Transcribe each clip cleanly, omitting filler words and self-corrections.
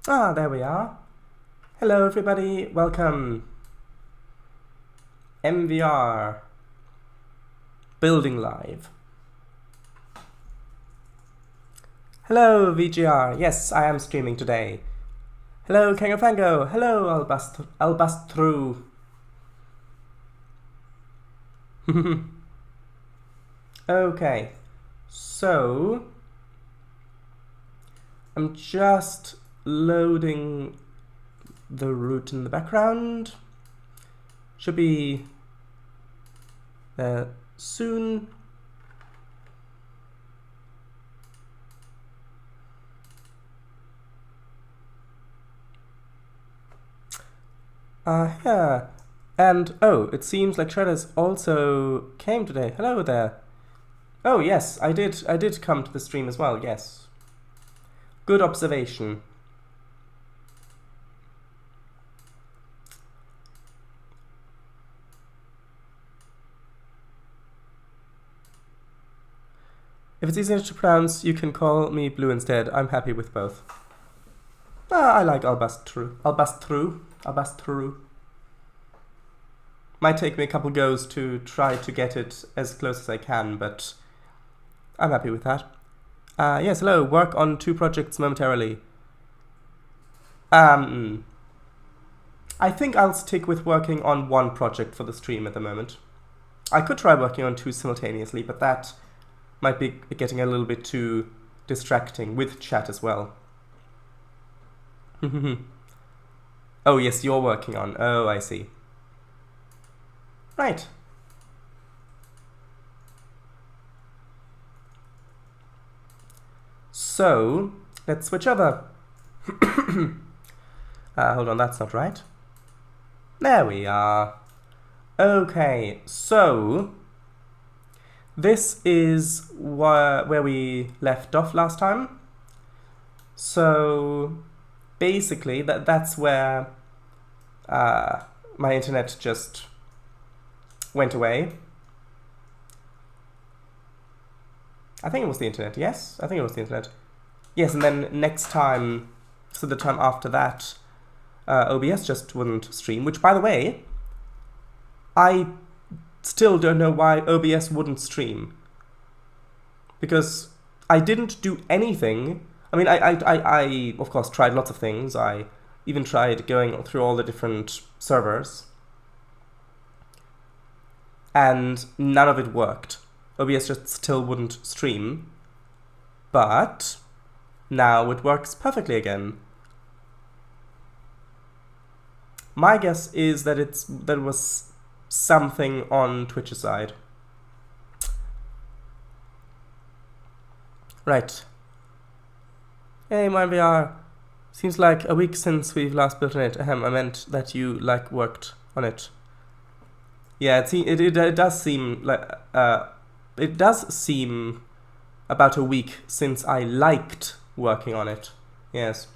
Ah, there we are. Hello everybody, welcome. MVR. Building live. Hello VGR, yes, I am streaming today. Hello Kangofango, hello Albastru. Okay, so I'm just loading the route in the background. Should be there soon. Yeah. And oh, it seems like Shredders also came today. Hello there. Oh yes, I did come to the stream as well, yes. Good observation. If it's easier to pronounce, you can call me Blue instead. I'm happy with both. I like Albastru. Might take me a couple goes to try to get it as close as I can, but I'm happy with that. Yes, hello. Work on 2 projects momentarily. I think I'll stick with working on 1 project for the stream at the moment. I could try working on 2 simultaneously, but that might be getting a little bit too distracting with chat as well. Oh yes, you're working on. Oh, I see. Right. So, let's switch over. Hold on, that's not right. There we are. Okay, so this is where we left off last time. So basically, that's where my internet just went away. I think it was the internet, yes? I think it was the internet. Yes, and then next time, so the time after that, OBS just wouldn't stream, which, by the way, I still don't know why OBS wouldn't stream. Because I didn't do anything. I mean, I of course tried lots of things. I even tried going through all the different servers. And none of it worked. OBS just still wouldn't stream. But now it works perfectly again. My guess is that it was something on Twitch's side. Right. Hey, my VR. Seems like a week since we've last built on it. I meant that you worked on it. Yeah, it does seem like about a week since I liked working on it. Yes.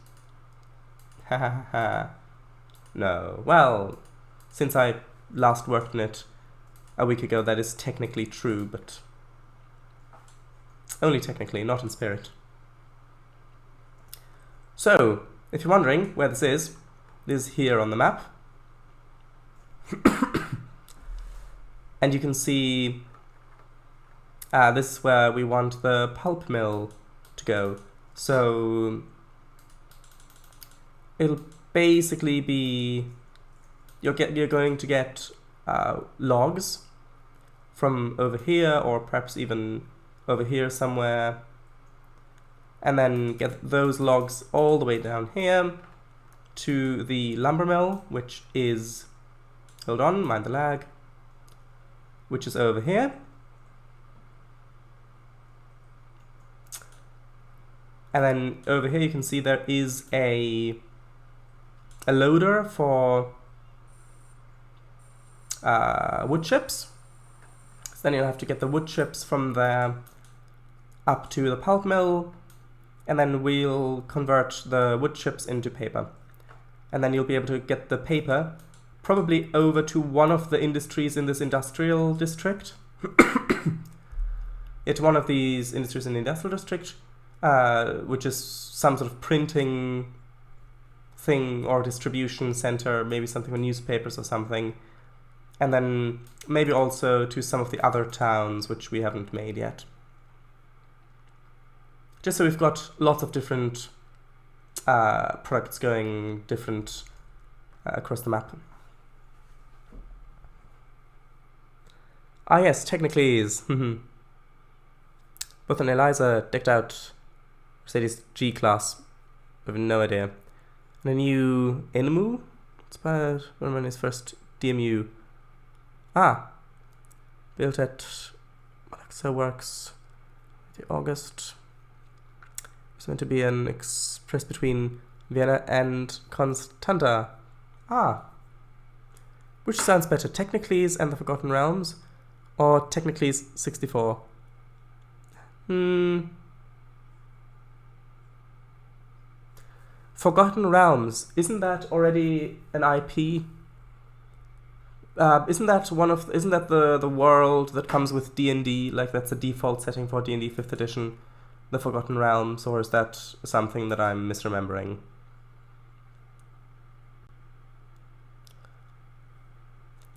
Ha ha ha. No. Well, since I last worked on it a week ago, that is technically true, but only technically, not in spirit. So, if you're wondering where this is here on the map. And you can see this is where we want the pulp mill to go. So it'll basically be you're going to get logs from over here, or perhaps even over here somewhere, and then get those logs all the way down here to the lumber mill, which is, hold on, mind the lag, which is over here. And then over here you can see there is a loader for wood chips. So then you'll have to get the wood chips from there up to the pulp mill, and then we'll convert the wood chips into paper. And then you'll be able to get the paper probably over to one of the industries in this industrial district. It's one of these industries in the industrial district, which is some sort of printing thing or distribution center, maybe something for newspapers or something. And then maybe also to some of the other towns which we haven't made yet. Just so we've got lots of different products going different across the map. Ah yes, technically both an Eliza decked out Mercedes G-Class, I have no idea. And a new Inmu? It's about when his first DMU. Ah, built at Alexa Works, August. It's meant to be an express between Vienna and Constanta. Ah, which sounds better, Technicles and the Forgotten Realms, or Technicles 64? Forgotten Realms, isn't that already an IP? Isn't that the world that comes with D&D, like that's the default setting for D&D 5th edition, the Forgotten Realms, or is that something that I'm misremembering?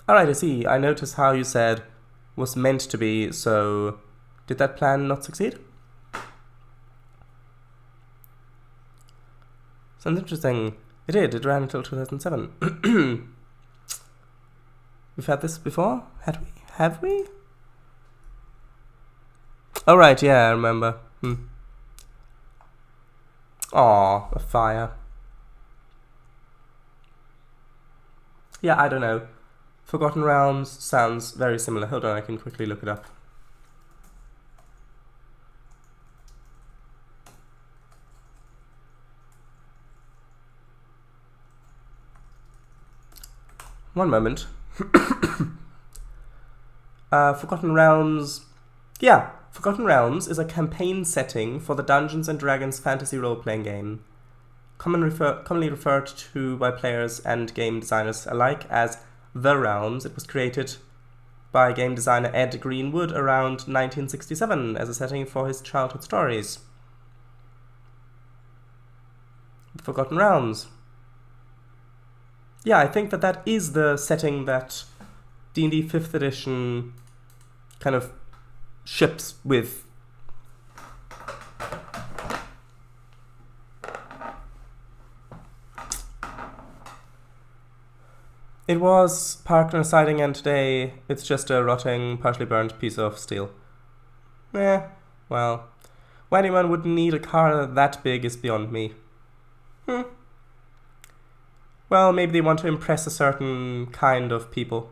Alright, I see. I noticed how you said was meant to be, so did that plan not succeed? Sounds interesting. It did. It ran until 2007. We've had this before? Have we? Oh, right, yeah, I remember. Aw, a fire. Yeah, I don't know. Forgotten Realms sounds very similar. Hold on, I can quickly look it up. One moment. Forgotten Realms. Yeah, Forgotten Realms is a campaign setting for the Dungeons & Dragons fantasy role-playing game. Commonly referred to by players and game designers alike as The Realms, it was created by game designer Ed Greenwood around 1967 as a setting for his childhood stories. The Forgotten Realms. Yeah, I think that is the setting that D&D 5th edition kind of ships with. It was parked on a siding and today it's just a rotting, partially burnt piece of steel. Well, why anyone would need a car that big is beyond me. Well, maybe they want to impress a certain kind of people.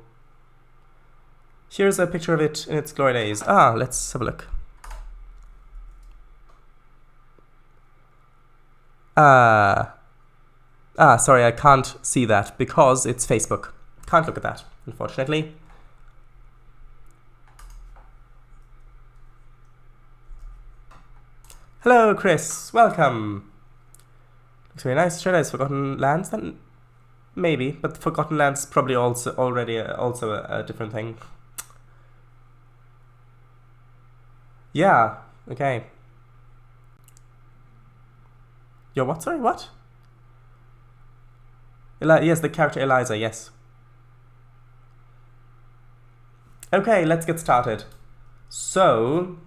Here's a picture of it in its glory days. Ah, let's have a look. Sorry, I can't see that because it's Facebook. Can't look at that, unfortunately. Hello, Chris. Welcome. Looks very nice. Should I have Forgotten Lands then? Maybe, but Forgotten Lands is probably already a different thing. Yeah, okay. Yo, what? Sorry, what? Yes, the character Eliza, yes. Okay, let's get started. So,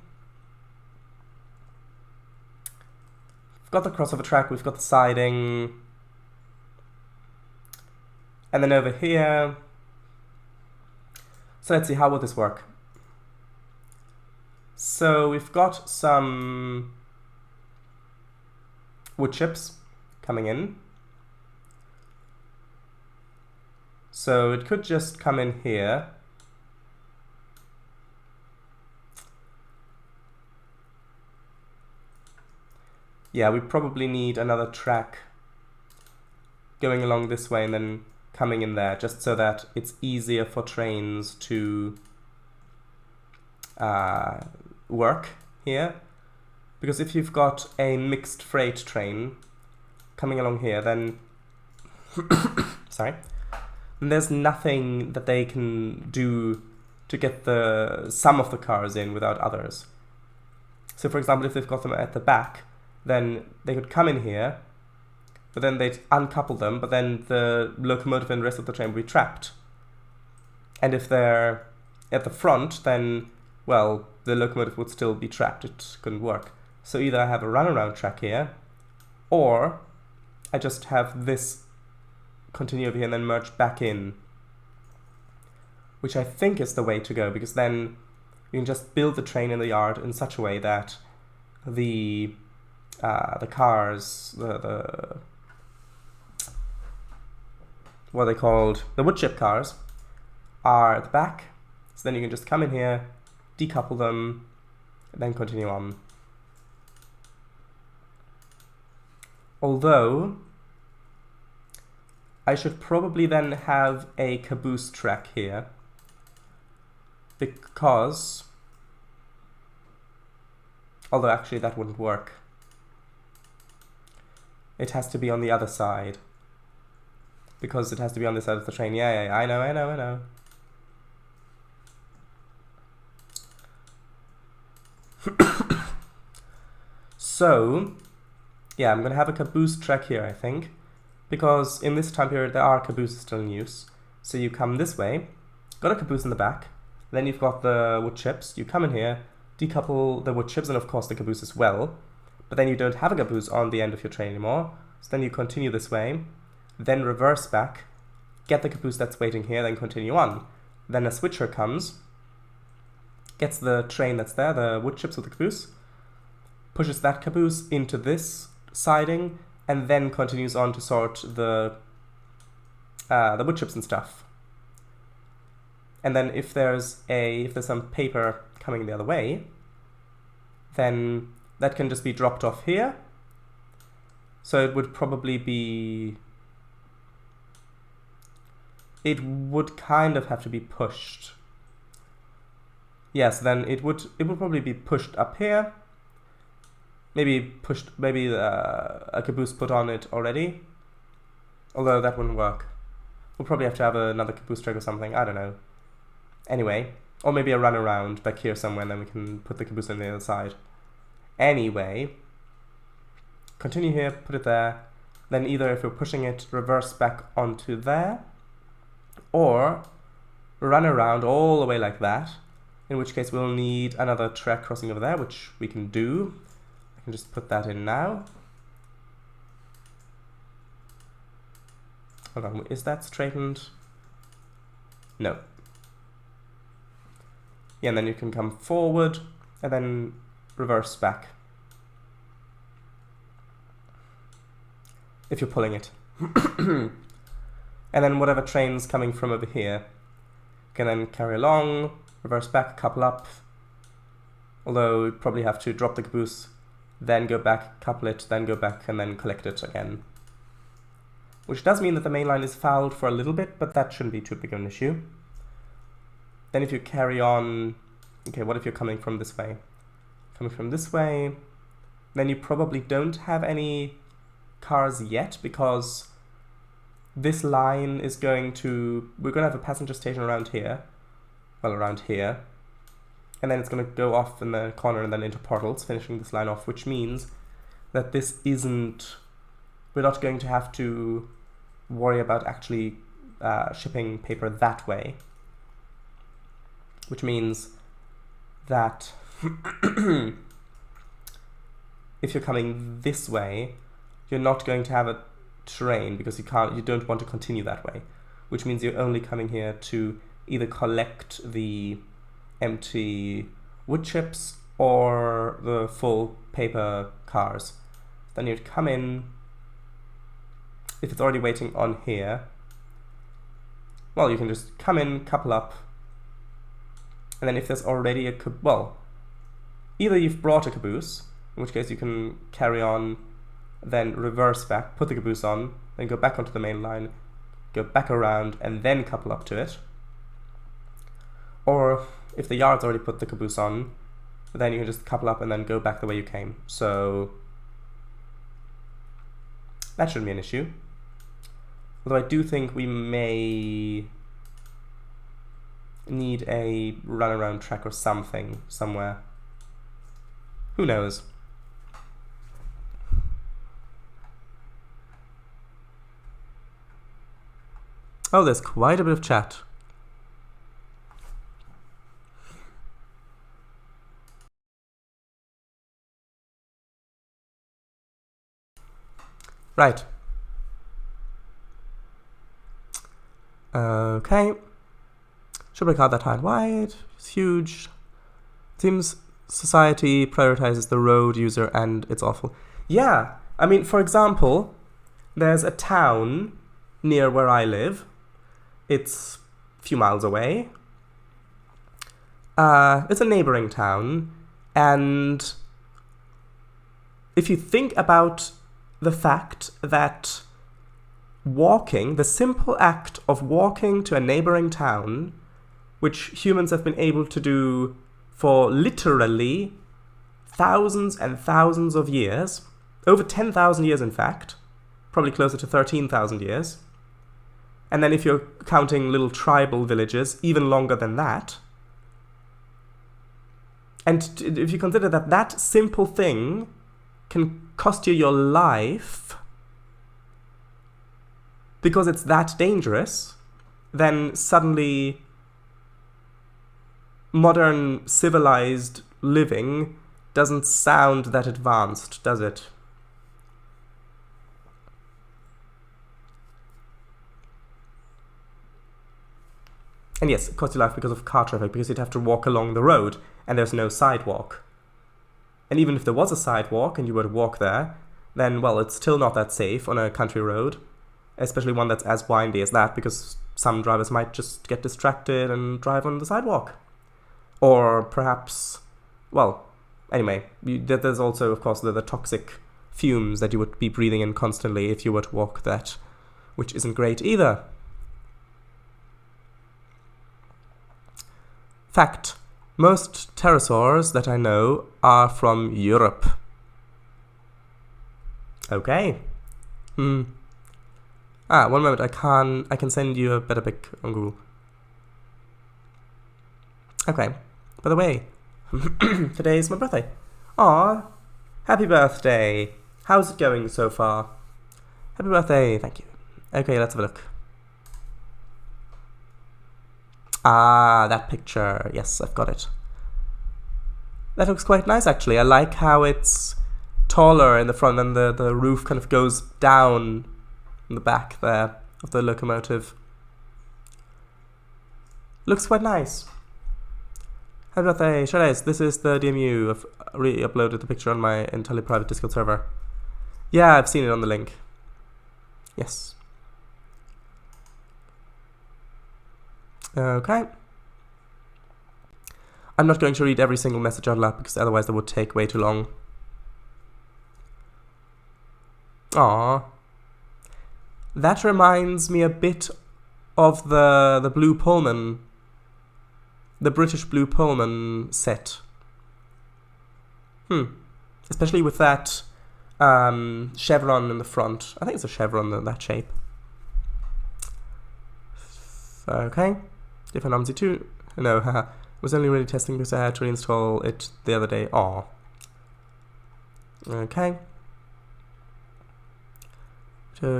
we've got the crossover track, we've got the siding. And then over here, so let's see, how will this work? So we've got some wood chips coming in. So it could just come in here. Yeah, we probably need another track going along this way and then coming in there, just so that it's easier for trains to work here. Because if you've got a mixed freight train coming along here, then sorry, then there's nothing that they can do to get some of the cars in without others. So for example, if they've got them at the back, then they could come in here, but then they'd uncouple them, but then the locomotive and the rest of the train would be trapped. And if they're at the front, then, well, the locomotive would still be trapped. It couldn't work. So either I have a runaround track here, or I just have this continue over here and then merge back in, which I think is the way to go, because then you can just build the train in the yard in such a way that the cars, what are they called? The wood chip cars are at the back. So then you can just come in here, decouple them, and then continue on. Although, I should probably then have a caboose track here, because, although actually that wouldn't work. It has to be on the other side, because it has to be on this side of the train. Yeah, I know. So, yeah, I'm gonna have a caboose track here, I think, because in this time period there are cabooses still in use. So you come this way, got a caboose in the back, then you've got the wood chips, you come in here, decouple the wood chips and of course the caboose as well, but then you don't have a caboose on the end of your train anymore, so then you continue this way, then reverse back, get the caboose that's waiting here, then continue on. Then a switcher comes, gets the train that's there, the wood chips with the caboose, pushes that caboose into this siding, and then continues on to sort the wood chips and stuff. And then if there's some paper coming the other way, then that can just be dropped off here. So it would probably be, it would kind of have to be pushed. Yes, then it would probably be pushed up here. Maybe a caboose put on it already. Although that wouldn't work. We'll probably have to have another caboose track or something, I don't know. Anyway, or maybe a runaround back here somewhere and then we can put the caboose on the other side. Anyway, continue here, put it there. Then either if we're pushing it, reverse back onto there, or run around all the way like that, in which case we'll need another track crossing over there, which we can do. I can just put that in now. Hold on, is that straightened? No. Yeah, and then you can come forward and then reverse back. If you're pulling it. And then whatever train's coming from over here can then carry along, reverse back, couple up. Although you'd probably have to drop the caboose, then go back, couple it, then go back and then collect it again. Which does mean that the main line is fouled for a little bit, but that shouldn't be too big of an issue. Then if you carry on, okay, what if you're coming from this way? Coming from this way, then you probably don't have any cars yet, because this line is going to, we're going to have a passenger station around here, well, around here, and then it's going to go off in the corner and then into portals, finishing this line off, which means that this isn't, we're not going to have to worry about actually shipping paper that way, which means that if you're coming this way, you're not going to have a train because you don't want to continue that way, which means you're only coming here to either collect the empty wood chips or the full paper cars. Then you'd come in, if it's already waiting on here, well, you can just come in, couple up, and then if there's already a well, either you've brought a caboose, in which case you can carry on, then reverse back, put the caboose on, then go back onto the main line, go back around, and then couple up to it. Or if the yard's already put the caboose on, then you can just couple up and then go back the way you came. So that shouldn't be an issue. Although I do think we may need a runaround track or something somewhere. Who knows? Oh, there's quite a bit of chat. Right. Okay. Should we card that high and wide? It's huge. Seems society prioritizes the road user and it's awful. Yeah. I mean, for example, there's a town near where I live. It's a few miles away. It's a neighboring town. And if you think about the fact that walking, the simple act of walking to a neighboring town, which humans have been able to do for literally thousands and thousands of years, over 10,000 years in fact, probably closer to 13,000 years, and then if you're counting little tribal villages, even longer than that. And if you consider that that simple thing can cost you your life because it's that dangerous, then suddenly modern civilized living doesn't sound that advanced, does it? And yes, it costs you life because of car traffic, because you'd have to walk along the road, and there's no sidewalk. And even if there was a sidewalk and you were to walk there, then, well, it's still not that safe on a country road, especially one that's as windy as that, because some drivers might just get distracted and drive on the sidewalk. Or perhaps, well, anyway, there's also, of course, the toxic fumes that you would be breathing in constantly if you were to walk that, which isn't great either. Fact. Most pterosaurs that I know are from Europe. Okay. One moment, I can send you a better pic on Google. Okay. By the way, today is my birthday. Aw, happy birthday. How's it going so far? Happy birthday, thank you. Okay, let's have a look. Ah, that picture. Yes, I've got it. That looks quite nice, actually. I like how it's taller in the front and the roof kind of goes down in the back there of the locomotive. Looks quite nice. Happy birthday, Charles. This is the DMU. I've re-uploaded the picture on my entirely private Discord server. Yeah, I've seen it on the link. Yes. Okay. I'm not going to read every single message out loud because otherwise that would take way too long. Aww. That reminds me a bit of the Blue Pullman, the British Blue Pullman set. Especially with that chevron in the front. I think it's a chevron in that shape. Okay. Different OMSI 2. No, haha. Was only really testing because I had to reinstall it the other day. Aw. Okay.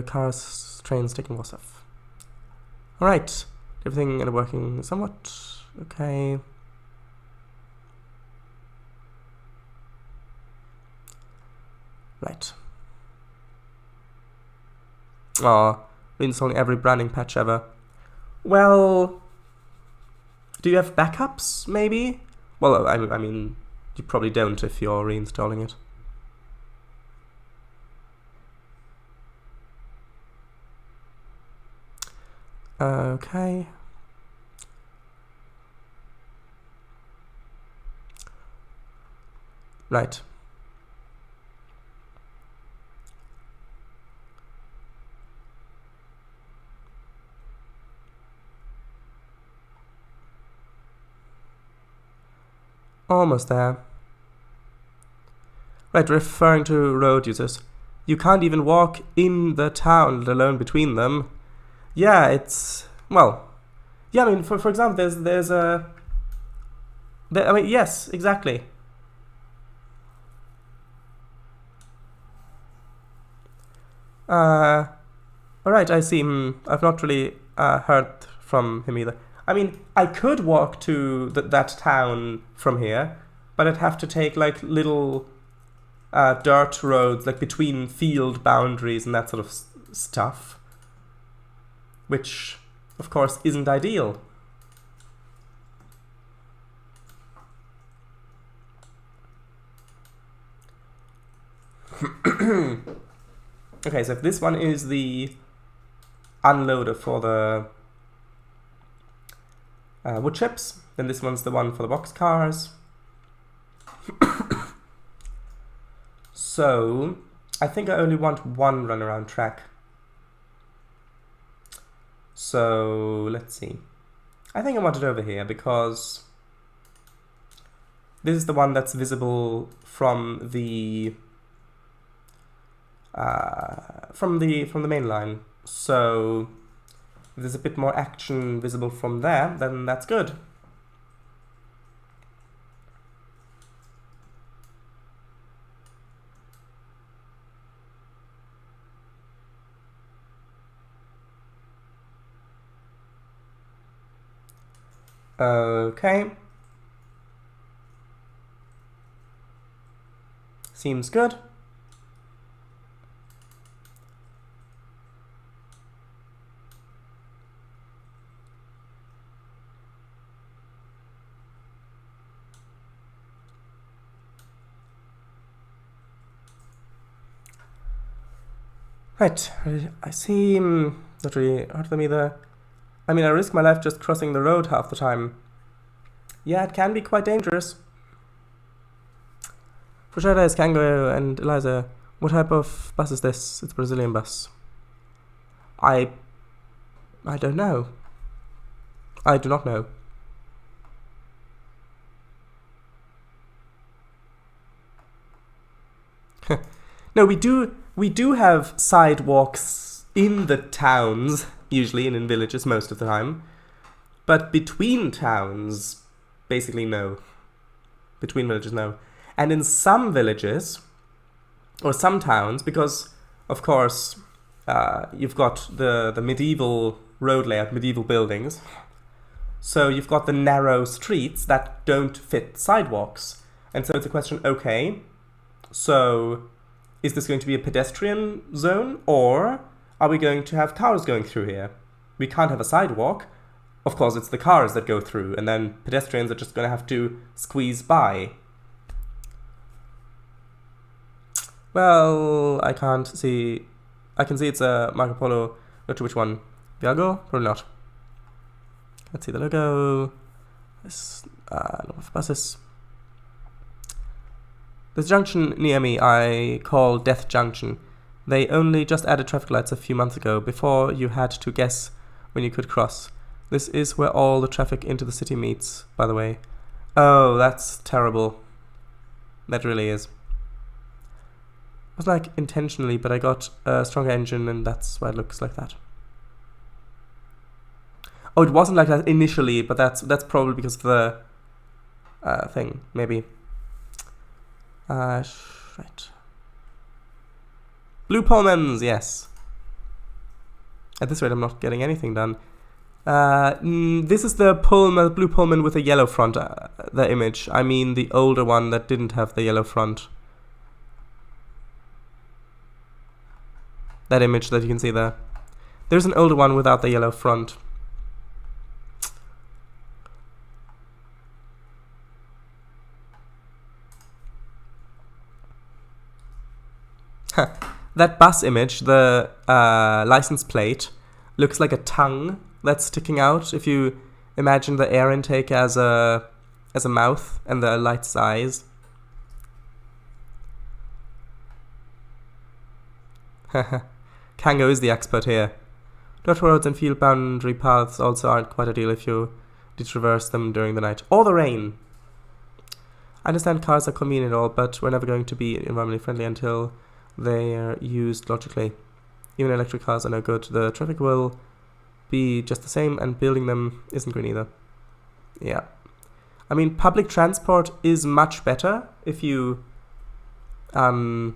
Cars, trains, taking more stuff. Alright. Everything working somewhat. Okay. Right. Aw. Reinstalling every branding patch ever. Well, do you have backups, maybe? Well, I mean, you probably don't if you're reinstalling it. Okay. Right. Almost there. Right, referring to road users. You can't even walk in the town, let alone between them. Yeah, it's... well... yeah, I mean, for example, there's a... I mean, yes, exactly. Alright, I see. I've not really heard from him either. I mean, I could walk to that town from here, but I'd have to take like little dirt roads, like between field boundaries and that sort of stuff, which, of course, isn't ideal. Okay, so if this one is the unloader for the wood chips, then this one's the one for the box cars. So I think I only want one runaround track. So let's see. I think I want it over here because this is the one that's visible from the main line. So if there's a bit more action visible from there, then that's good. Okay. Seems good. Right, I seem not really hurt them either. I mean, I risk my life just crossing the road half the time. Yeah, it can be quite dangerous. Rochetta is Kango and Eliza. What type of bus is this? It's a Brazilian bus. I don't know. I do not know. No, we do have sidewalks in the towns, usually, and in villages most of the time. But between towns, basically no. Between villages, no. And in some villages, or some towns, because, of course, you've got the medieval road layout, medieval buildings. So you've got the narrow streets that don't fit sidewalks. And so it's a question, okay, so is this going to be a pedestrian zone, or are we going to have cars going through here? We can't have a sidewalk. Of course, it's the cars that go through, and then pedestrians are just going to have to squeeze by. Well, I can't see. I can see it's a Marco Polo. Not sure which one. Viago? Probably not. Let's see the logo. This number of buses. This junction near me I call Death Junction. They only just added traffic lights a few months ago. Before you had to guess when you could cross. This is where all the traffic into the city meets, by the way. Oh, that's terrible. That really is. It was like intentionally, but I got a stronger engine and that's why it looks like that. Oh, it wasn't like that initially, but that's probably because of the thing, maybe. Right. Blue Pullmans, yes. At this rate, I'm not getting anything done. This is the blue Pullman with a yellow front, the image. I mean the older one that didn't have the yellow front. That image that you can see there. There's an older one without the yellow front. That bus image, the license plate, looks like a tongue that's sticking out. If you imagine the air intake as a mouth and the light's eyes. Kango is the expert here. Dirt roads and field boundary paths also aren't quite ideal if you did traverse them during the night or the rain. I understand cars are convenient and all, but we're never going to be environmentally friendly until they are used logically. Even electric cars are no good. The traffic will be just the same, and building them isn't green either. Yeah. I mean, public transport is much better if you add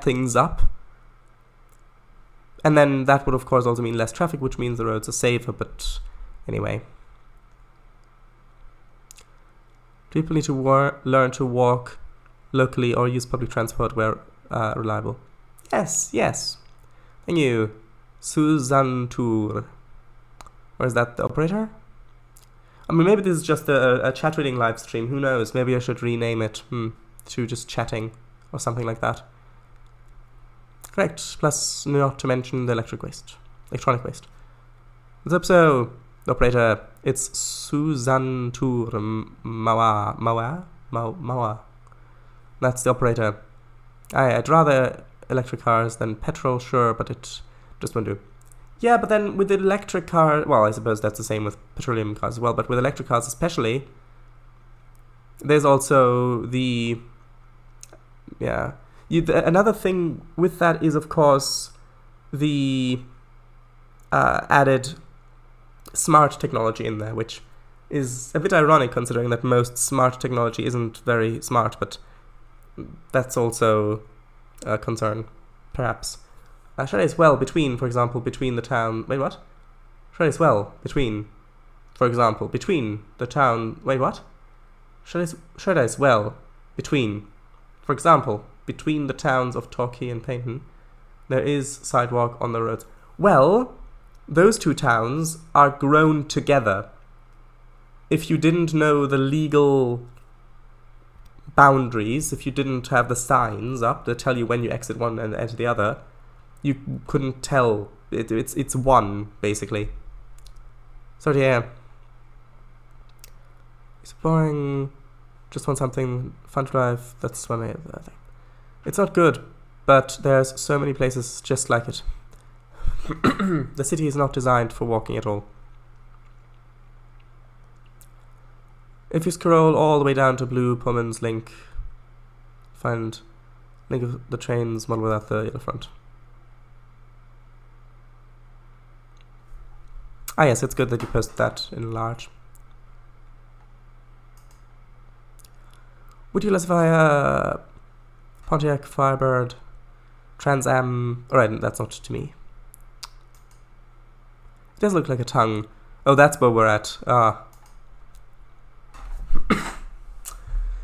things up. And then that would, of course, also mean less traffic, which means the roads are safer, but anyway. People need to learn to walk locally or use public transport where reliable. Yes, yes. Thank you. Susan Tour. Or is that the operator? I mean, maybe this is just a chat reading live stream. Who knows? Maybe I should rename it to just chatting or something like that. Correct. Plus, not to mention the electronic waste. What's up, so? The operator, it's Susan Tour Mawa. That's the operator. I'd rather electric cars than petrol, sure, but it just won't do. Yeah, but then with the electric car, well, I suppose that's the same with petroleum cars as well, but with electric cars especially, there's also the, another thing with that is, of course, the added smart technology in there, which is a bit ironic considering that most smart technology isn't very smart, but that's also a concern, perhaps. Should I swell between, for example, between the town... Wait, what? Should I swell between, for example, between the town... Wait, what? Should I swell between, for example, between the towns of Torquay and Payton? There is sidewalk on the roads. Well, those two towns are grown together. If you didn't know the legal boundaries, if you didn't have the signs up that tell you when you exit one and enter the other, you couldn't tell. It's one, basically. So yeah. It's boring. Just want something fun to drive. That's what I think. It's not good, but there's so many places just like it. The city is not designed for walking at all. If you scroll all the way down to Blue Pullman's link, find link of the Trainz model without the yellow front. Ah yes, it's good that you posted that in large. Would you classify a Pontiac Firebird Trans Am? Alright, that's not to me. It does look like a tongue. Oh, that's where we're at.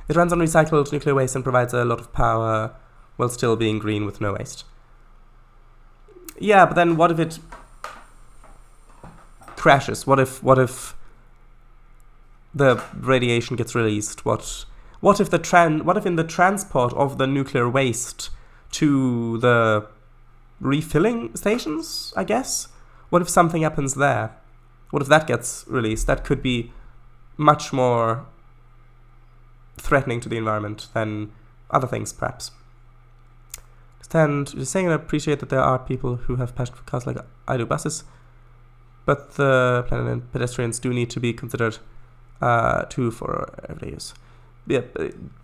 It runs on recycled nuclear waste and provides a lot of power while still being green with no waste. Yeah, but then what if it crashes? What if the radiation gets released? What if in the transport of the nuclear waste to the refilling stations, I guess? What if something happens there? What if that gets released? That could be much more threatening to the environment than other things, perhaps. Just saying I appreciate that there are people who have passion for cars like I do buses, but the planet and pedestrians do need to be considered too for everyday use. Yeah,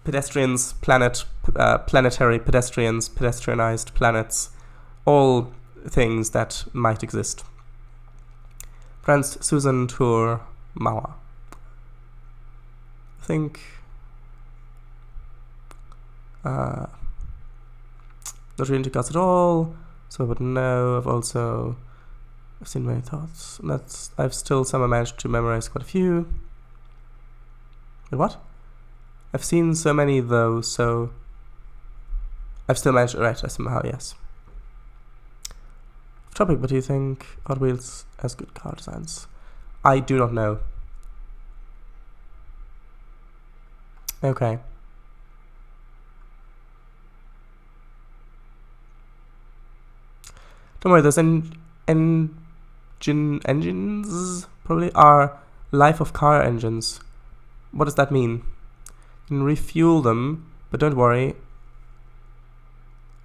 pedestrians, planetary pedestrians, pedestrianized planets, all things that might exist. Friends, Susan Tour Mauer. I think not really into cars at all, so I wouldn't know. I've seen many thoughts. I've still somehow managed to memorize quite a few. Wait, what? I've seen so many though, so I've still managed to write somehow, yes. Off topic, what do you think Hot Wheels has good car designs? I do not know. Okay. Don't worry, those engines probably are life of car engines. What does that mean? You can refuel them, but don't worry,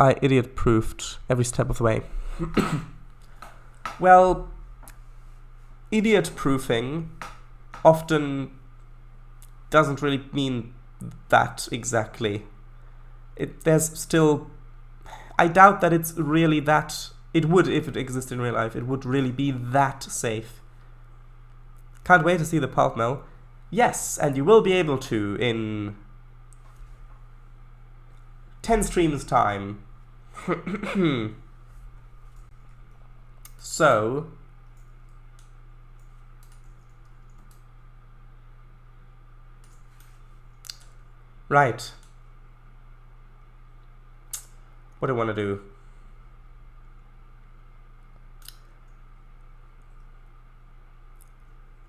I idiot-proofed every step of the way. Well, idiot-proofing often doesn't really mean that exactly. There's still... I doubt that it's really that... It would, if it existed in real life, it would really be that safe. Can't wait to see the pulp mill. Yes, and you will be able to in 10 streams time. So right. What do I want to do?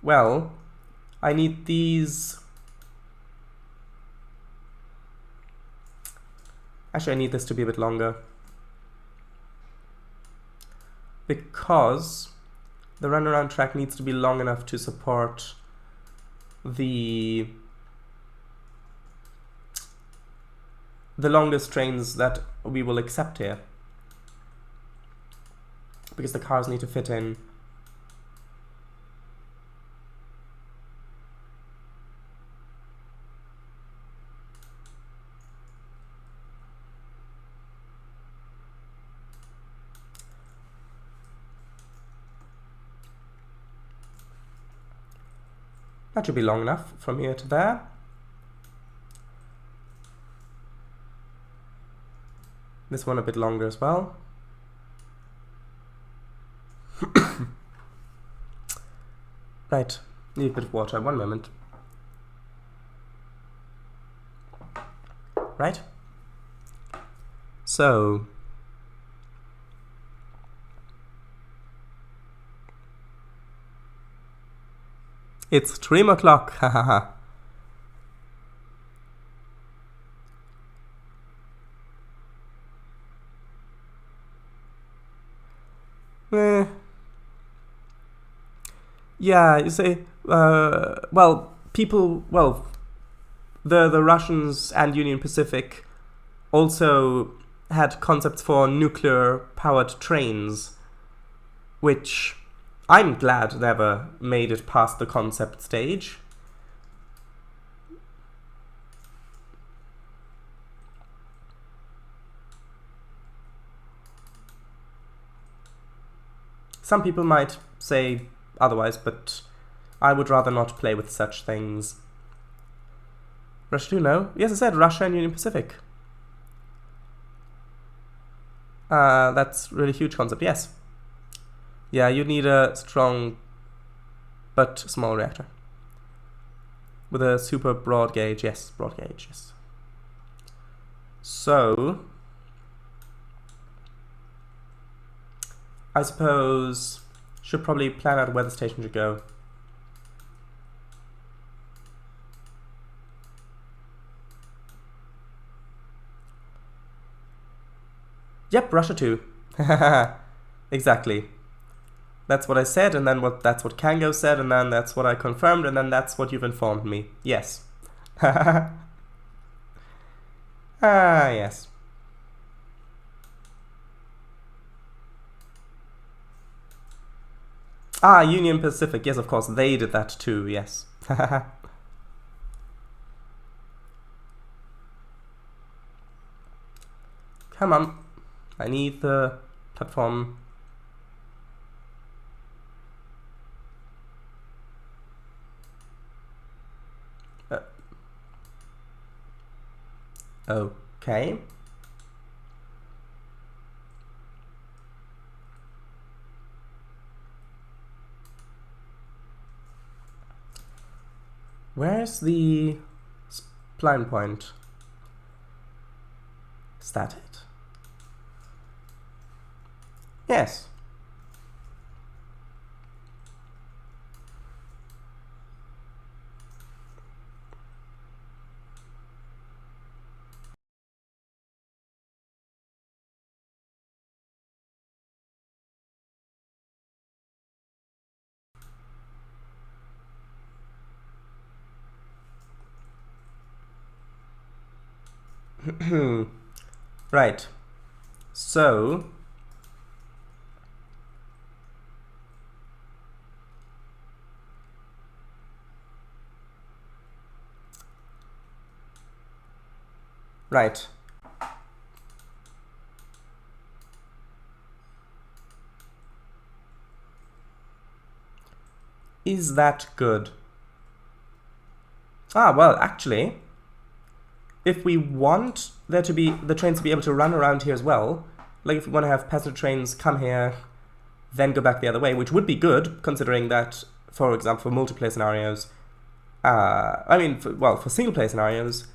Well, I need these. Actually, I need this to be a bit longer. Because the runaround track needs to be long enough to support the longest trains that we will accept here. Because the cars need to fit in. That should be long enough from here to there. This one a bit longer as well. Right, need a bit of water, 1 moment. Right? So it's 3 o'clock, hahaha. Yeah, you say, well, people, well, the Russians and Union Pacific also had concepts for nuclear-powered trains, which I'm glad never made it past the concept stage. Some people might say otherwise, but I would rather not play with such things. Russia 2, no? Yes, I said Russia and Union Pacific. That's really huge concept, yes. Yeah, you need a strong but small reactor. With a super broad gauge, yes, broad gauge, yes. So I suppose should probably plan out where the station should go. Yep, Russia 2. Exactly. That's what I said, and then that's what Kango said, and then that's what I confirmed, and then that's what you've informed me. Yes. Yes. Union Pacific. Yes, of course, they did that too, yes. Come on. I need the platform. Okay. Where's the spline point? Is that it? Yes. Right. So right. Is that good? Well, actually, if we want there to be the trains to be able to run around here as well, like if we want to have passenger trains come here, then go back the other way, which would be good, considering that, for example, for multiplayer scenarios, for single-player scenarios,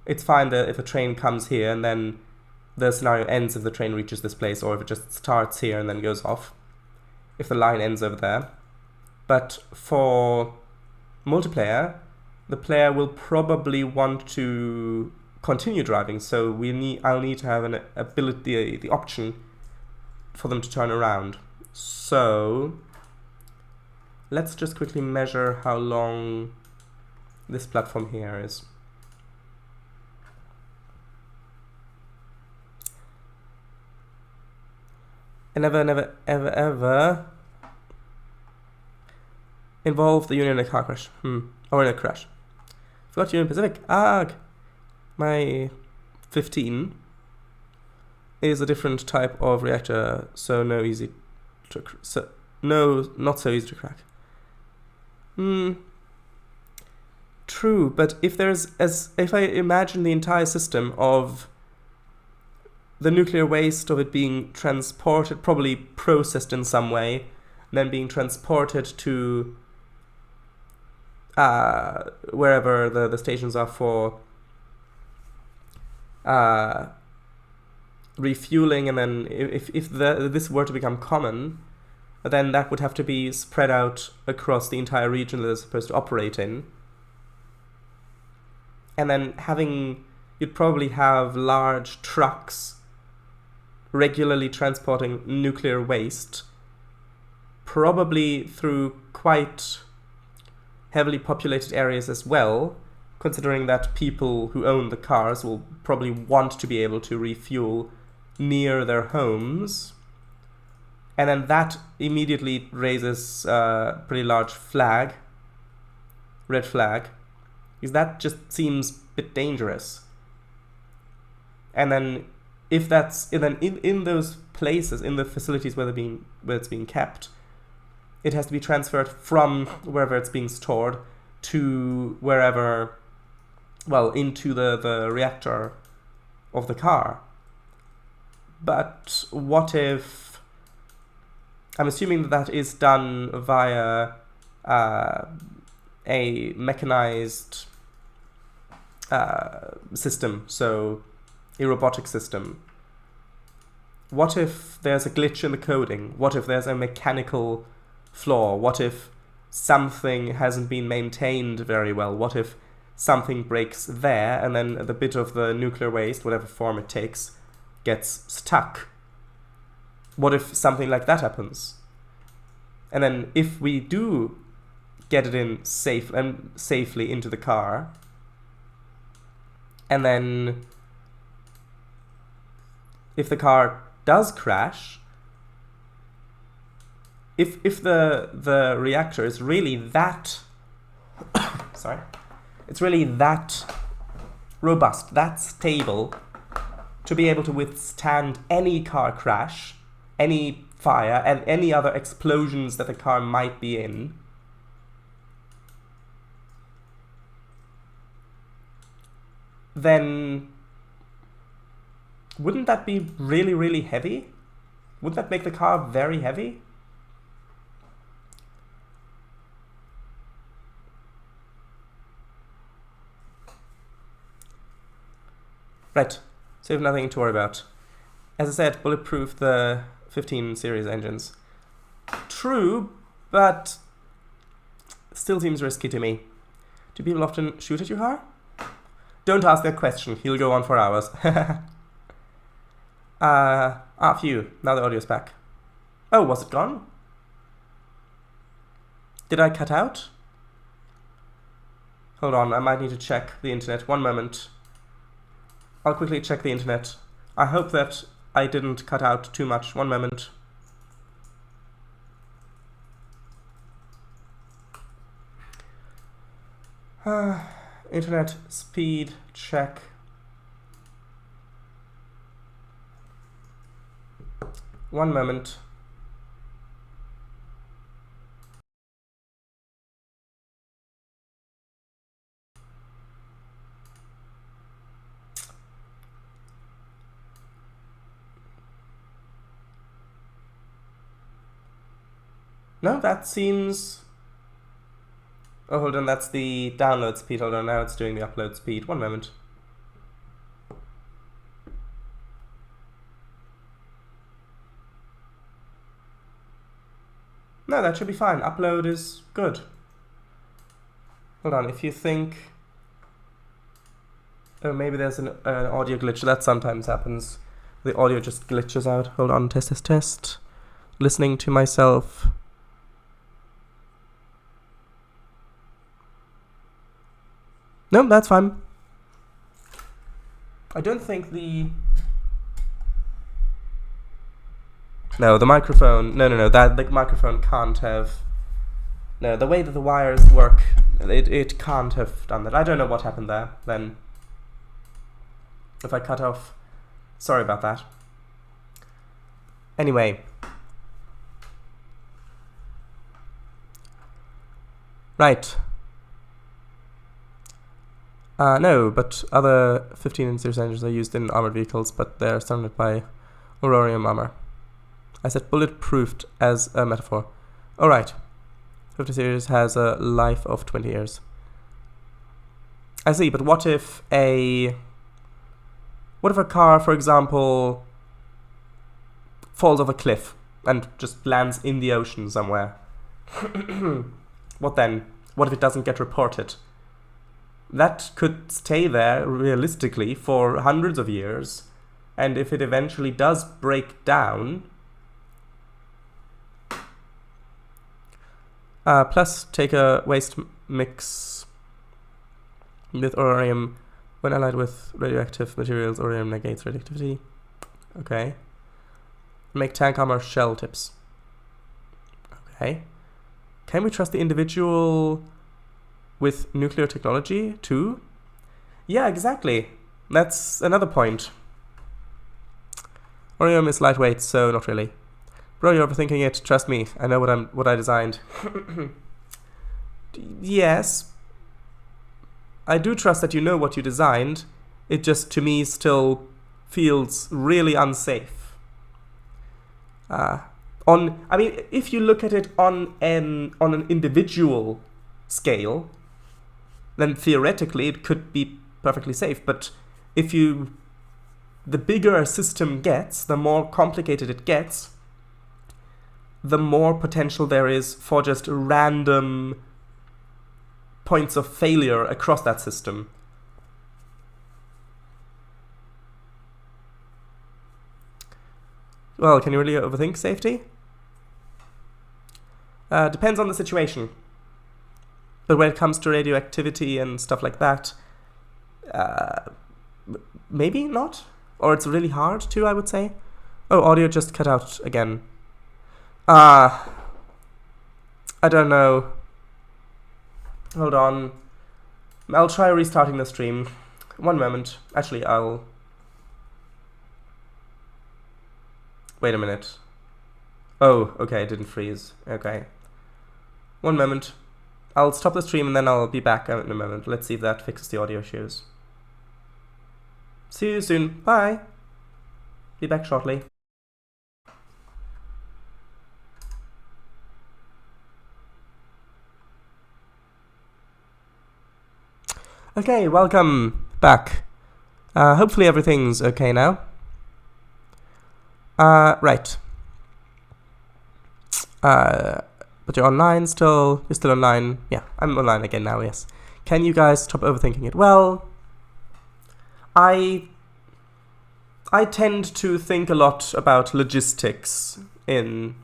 it's fine that if a train comes here and then the scenario ends if the train reaches this place, or if it just starts here and then goes off, if the line ends over there. But for multiplayer, the player will probably want to continue driving, so I'll need to have an ability, the option for them to turn around. So let's just quickly measure how long this platform here is. And never, ever involve the Union in a car crash. Or in a crash. Forgot Union Pacific. My 15 is a different type of reactor, so not so easy to crack. True, but if I imagine the entire system of the nuclear waste of it being transported, probably processed in some way, and then being transported to wherever the stations are for refueling, and then if this were to become common, then that would have to be spread out across the entire region that it's supposed to operate in. And then you'd probably have large trucks regularly transporting nuclear waste, probably through quite heavily populated areas as well, considering that people who own the cars will probably want to be able to refuel near their homes. And then that immediately raises a pretty large red flag, because that just seems a bit dangerous. And then if that's in those places, in the facilities where it's being kept, it has to be transferred from wherever it's being stored to wherever, into the reactor of the car. But what if, I'm assuming that is done via a mechanized system, so a robotic system. What if there's a glitch in the coding? What if there's a mechanical flaw? What if something hasn't been maintained very well? What if something breaks there and then the bit of the nuclear waste, whatever form it takes, gets stuck? What if something like that happens? And then if we do get it in safely into the car, and then if the car does crash, if the reactor is really that it's really that robust, that stable, to be able to withstand any car crash, any fire, and any other explosions that the car might be in, then wouldn't that be really, really heavy? Wouldn't that make the car very heavy? Right, so you have nothing to worry about. As I said, bulletproof the 15 series engines. True, but still seems risky to me. Do people often shoot at you hard? Don't ask that question, he'll go on for hours. Phew, now the audio's back. Oh, was it gone? Did I cut out? Hold on, I might need to check the internet. One moment. I'll quickly check the internet. I hope that I didn't cut out too much. One moment. Internet speed check. One moment. No, that seems... Oh, hold on, that's the download speed. Hold on, now it's doing the upload speed. One moment. No, that should be fine. Upload is good. Hold on, if you think... Oh, maybe there's an audio glitch. That sometimes happens. The audio just glitches out. Hold on, test, test, test. Listening to myself. No, that's fine. I don't think the... No, the microphone... No, that the microphone can't have... No, the way that the wires work, it can't have done that. I don't know what happened there, then. If I cut off... Sorry about that. Anyway. Right. No, but other 15 series engines are used in armored vehicles, but they're surrounded by aurorium armor. I said bulletproofed as a metaphor. Alright. 50 series has a life of 20 years. I see, but what if a car, for example, falls off a cliff and just lands in the ocean somewhere? What then? What if it doesn't get reported? That could stay there, realistically, for hundreds of years, and if it eventually does break down... plus, take a waste mix with aurorium. When allied with radioactive materials, aurorium negates radioactivity. Okay. Make tank armor shell tips. Okay. Can we trust the individual with nuclear technology too? Yeah, exactly. That's another point. Aurorium is lightweight, so not really. Bro, you're overthinking it. Trust me, I know what I designed. Yes. I do trust that you know what you designed. It just, to me, still feels really unsafe. I mean, if you look at it on an individual scale, then theoretically it could be perfectly safe. But the bigger a system gets, the more complicated it gets, the more potential there is for just random points of failure across that system. Well, can you really overthink safety? Depends on the situation. But when it comes to radioactivity and stuff like that, maybe not? Or it's really hard to, I would say. Oh, audio just cut out again. I don't know. Hold on. I'll try restarting the stream. One moment. Actually, wait a minute. Oh, okay, it didn't freeze. Okay. One moment. I'll stop the stream and then I'll be back in a moment. Let's see if that fixes the audio issues. See you soon. Bye. Be back shortly. Okay, welcome back. Hopefully everything's okay now. Right. But you're online still? You're still online? Yeah, I'm online again now, yes. Can you guys stop overthinking it? Well, I tend to think a lot about logistics in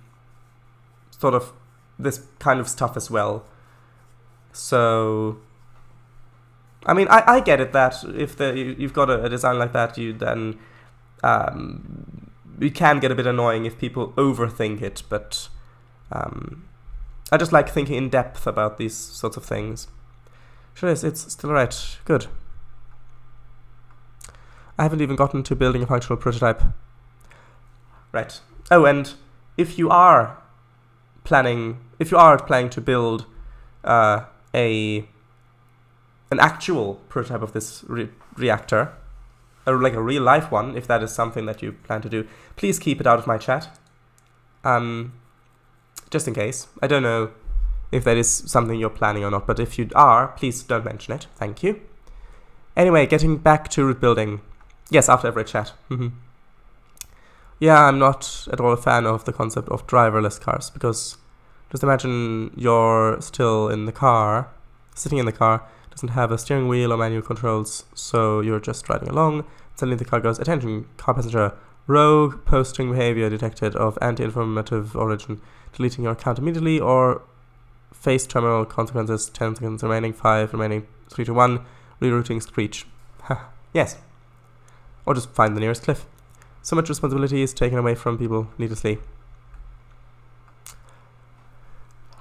sort of this kind of stuff as well. So... I mean, I get it that if you've got a design like that, it can get a bit annoying if people overthink it, but I just like thinking in depth about these sorts of things. Sure is, it's still right. Good. I haven't even gotten to building a functional prototype. Right. Oh, and if you are planning to build an actual prototype of this reactor, or like a real life one, if that is something that you plan to do, please keep it out of my chat. Just in case. I don't know if that is something you're planning or not, but if you are, please don't mention it. Thank you. Anyway, getting back to route building. Yes, after every chat. Yeah, I'm not at all a fan of the concept of driverless cars, because just imagine you're still in the car, sitting in the car, doesn't have a steering wheel or manual controls, so you're just driving along. Suddenly the car goes, attention, car passenger, rogue posting behavior detected of anti-informative origin, deleting your account immediately, or face terminal consequences, 10 seconds remaining, 5 remaining, 3 to 1, rerouting screech. Yes. Or just find the nearest cliff. So much responsibility is taken away from people needlessly.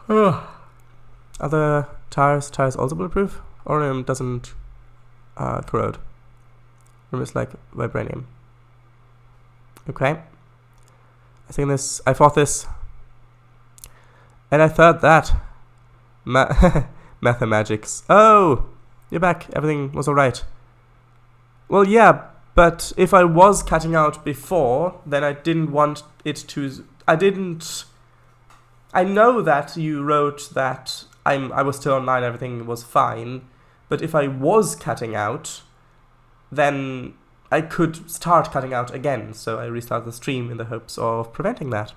Are the tires also bulletproof? Or doesn't corrode? Or it's like vibranium. Okay. I thought this. And I thought that. Mathemagics. Oh! You're back. Everything was alright. Well, yeah, but if I was cutting out before, then I didn't want it to... I know that you wrote that I was still online, everything was fine, but if I was cutting out, then I could start cutting out again, so I restarted the stream in the hopes of preventing that.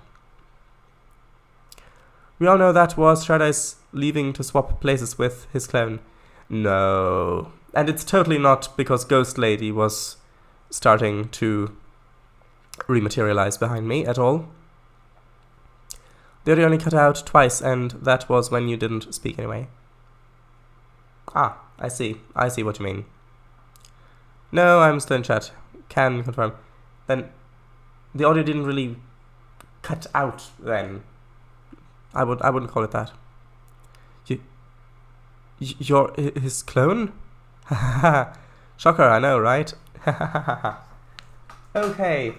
We all know that was Shreddice leaving to swap places with his clone. No. And it's totally not because Ghost Lady was starting to rematerialize behind me at all. The audio only cut out twice, and that was when you didn't speak anyway. Ah, I see what you mean. No, I'm still in chat. Can confirm. Then the audio didn't really cut out then. I wouldn't call it that. You're his clone? Shocker, I know, right? Okay.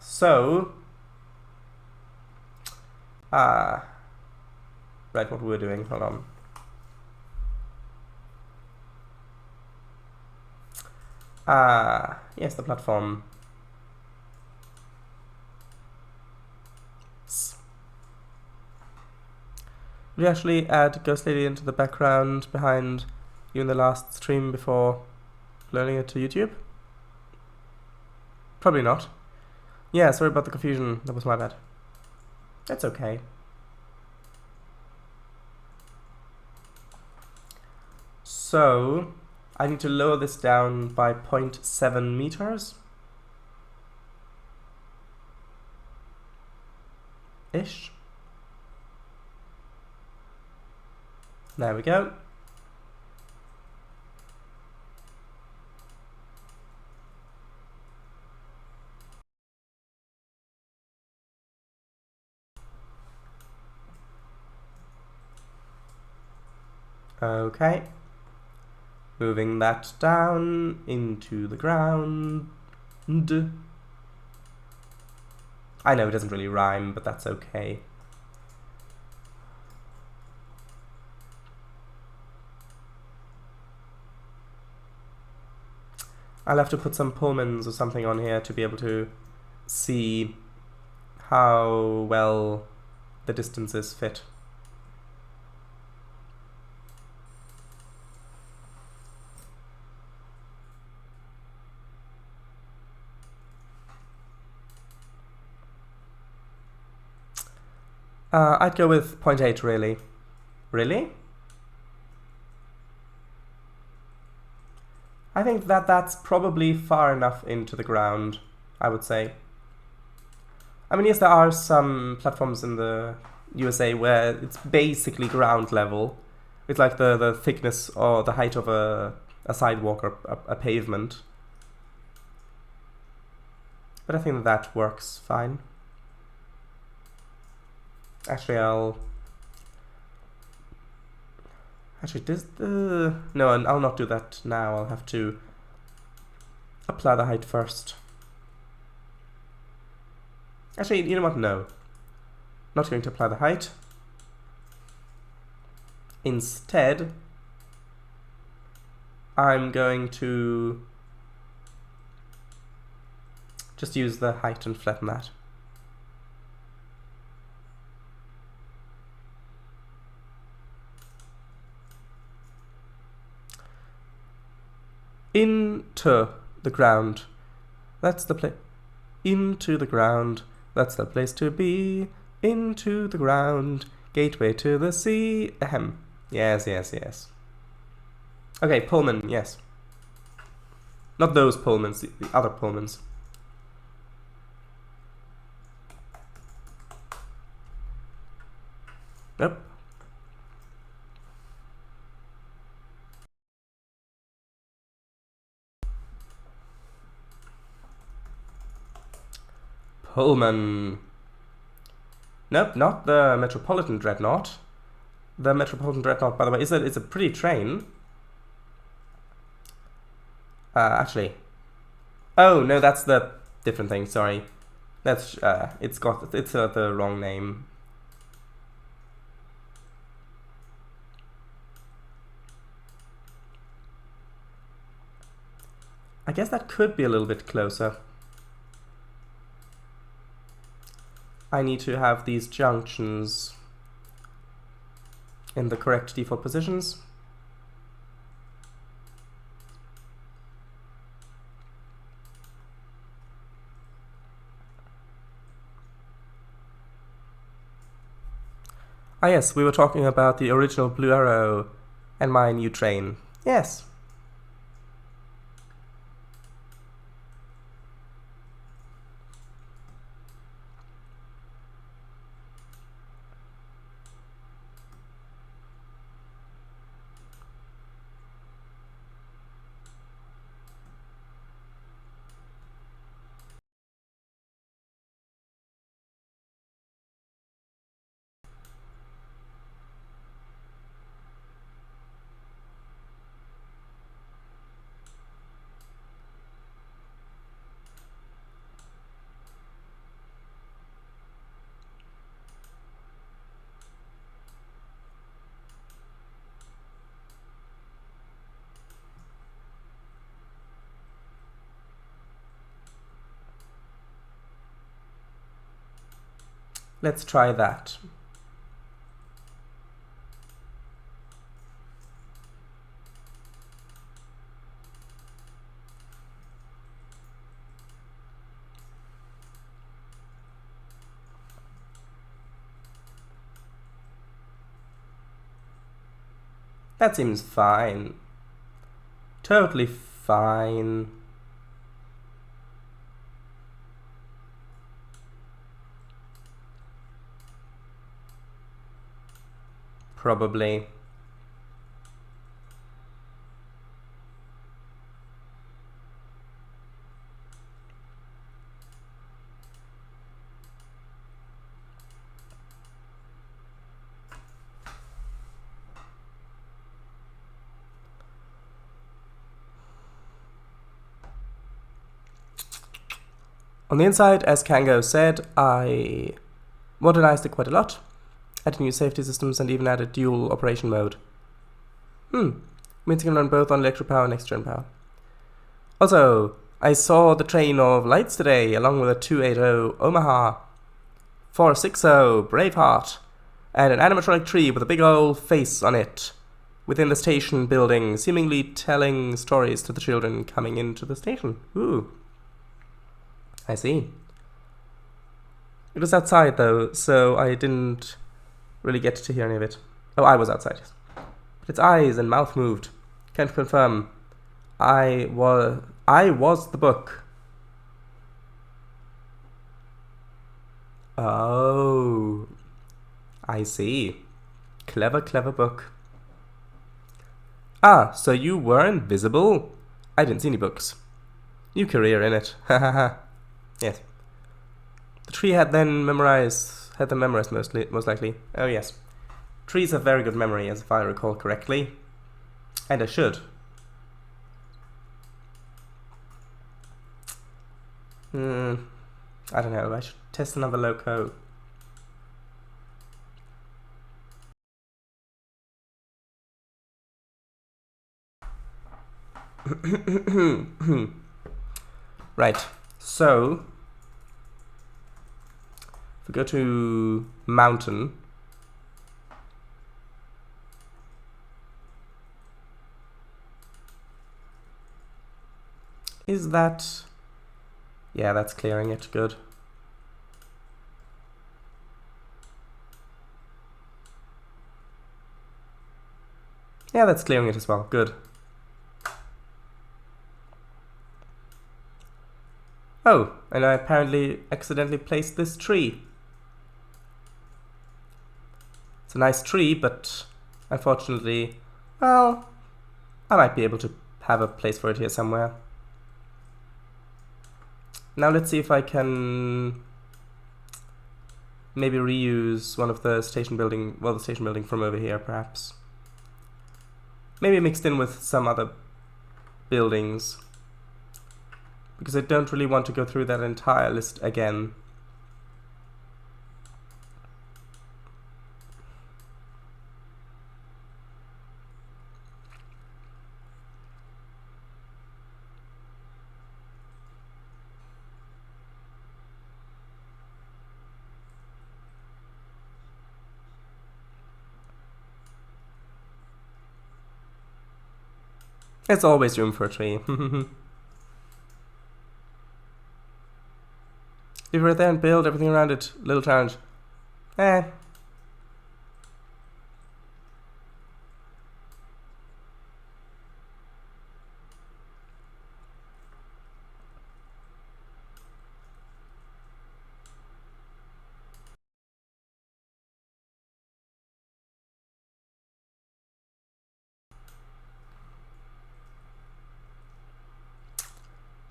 So right, what we were doing, hold on. Yes, the platform. We actually add Ghost Lady into the background behind you in the last stream before loading it to YouTube? Probably not. Yeah, sorry about the confusion, that was my bad. That's okay. So, I need to lower this down by 0.7 meters. Ish. There we go. Okay. Moving that down into the ground. I know it doesn't really rhyme, but that's okay. I'll have to put some Pullmans or something on here to be able to see how well the distances fit. I'd go with 0.8 really. Really? I think that's probably far enough into the ground, I would say. I mean, yes, there are some platforms in the USA where it's basically ground level. It's like the thickness or the height of a sidewalk or a pavement. But I think that works fine. Actually, I'll not do that now. I'll have to apply the height first. Actually, you know what? No. Not going to apply the height. Instead, I'm going to just use the height and flatten that. Into the ground. That's the place. Into the ground. That's the place to be. Into the ground. Gateway to the sea. Ahem. Yes, yes, yes. Okay, Pullman, yes. Not those Pullmans, the other Pullmans. Nope. Pullman. Nope, not the Metropolitan Dreadnought. The Metropolitan Dreadnought, by the way, is a pretty train. Actually. Oh, no, that's the different thing, sorry. That's, it's the wrong name. I guess that could be a little bit closer. I need to have these junctions in the correct default positions. Ah yes, we were talking about the original Blue Arrow and my new train. Yes. Let's try that. That seems fine. Totally fine. Probably. On the inside, as Kango said, I modernized it quite a lot, added new safety systems and even added dual operation mode. Means you can run both on electric power and next-gen power. Also, I saw the train of lights today, along with a 280 Omaha, 460 Braveheart, and an animatronic tree with a big old face on it, within the station building, seemingly telling stories to the children coming into the station. Ooh. I see. It was outside though, so I didn't really get to hear any of it. Oh, I was outside. But its eyes and mouth moved. Can't confirm. I was the book. Oh, I see. Clever, clever book. Ah, so you were invisible? I didn't see any books. New career in it. Ha ha ha. Yes. The tree had them memorized most likely. Oh yes. Trees have very good memory, as if I recall correctly. And I should. I don't know, I should test another loco. Right, so if we go to Mountain, Is that... Yeah, that's clearing it. Good. Yeah, that's clearing it as well. Good. Oh, and I apparently accidentally placed this tree. It's a nice tree, but unfortunately, well, I might be able to have a place for it here somewhere. Now let's see if I can maybe reuse one of the station building, well, the station building from over here, perhaps. Maybe mixed in with some other buildings, because I don't really want to go through that entire list again. There's always room for a tree. Leave it right there and build everything around it. Little challenge.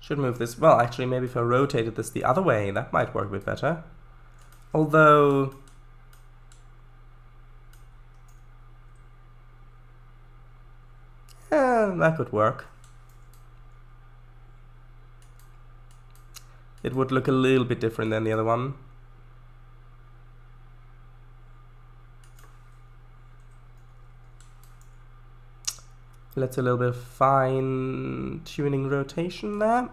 Should move this. Well, actually, maybe if I rotated this the other way, that might work a bit better. Although... that could work. It would look a little bit different than the other one. Let's a little bit of fine-tuning rotation there.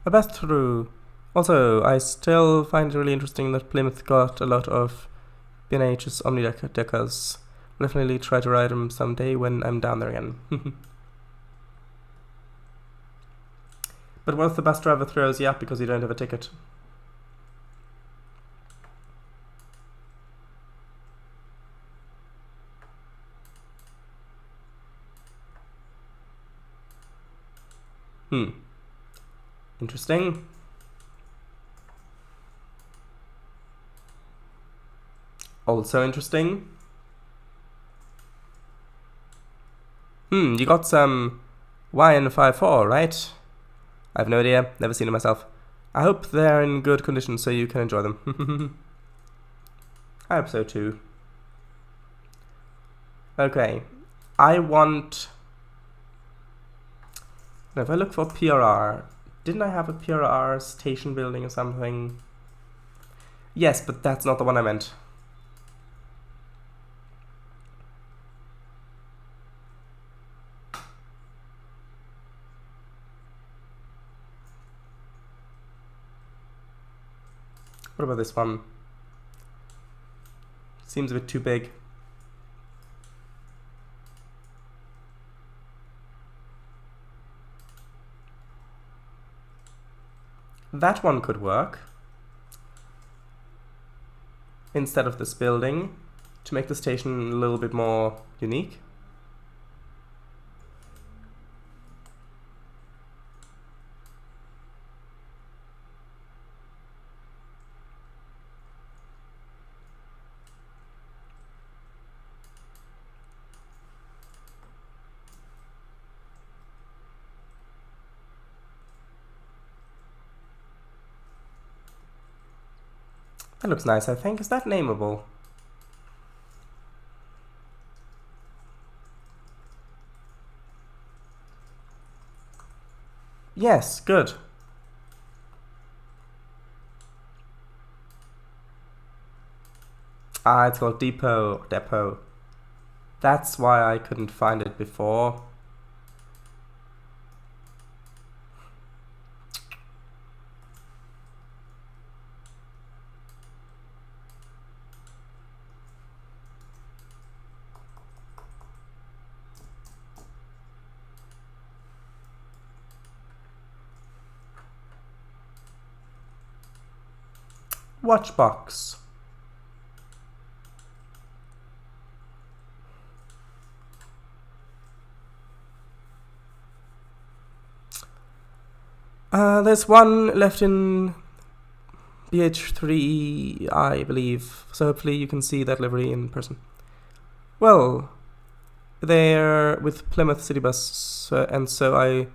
A pass through. Also, I still find it really interesting that Plymouth got a lot of B&H's omnideckers. Definitely try to ride them someday when I'm down there again. But what if the bus driver throws you up because you don't have a ticket? Interesting. Also interesting. You got some YN54, right? I have no idea, never seen it myself. I hope they're in good condition so you can enjoy them. I hope so too. Okay, I want... Now if I look for PRR, didn't I have a PRR station building or something? Yes, but that's not the one I meant. What about this one? Seems a bit too big. That one could work. Instead of this building, to make the station a little bit more unique. That looks nice, I think. Is that nameable? Yes, good. Ah, it's called Depot. That's why I couldn't find it before. Watch box. There's one left in BH3, I believe, so hopefully you can see that livery in person. Well, they're with Plymouth City Bus, and so I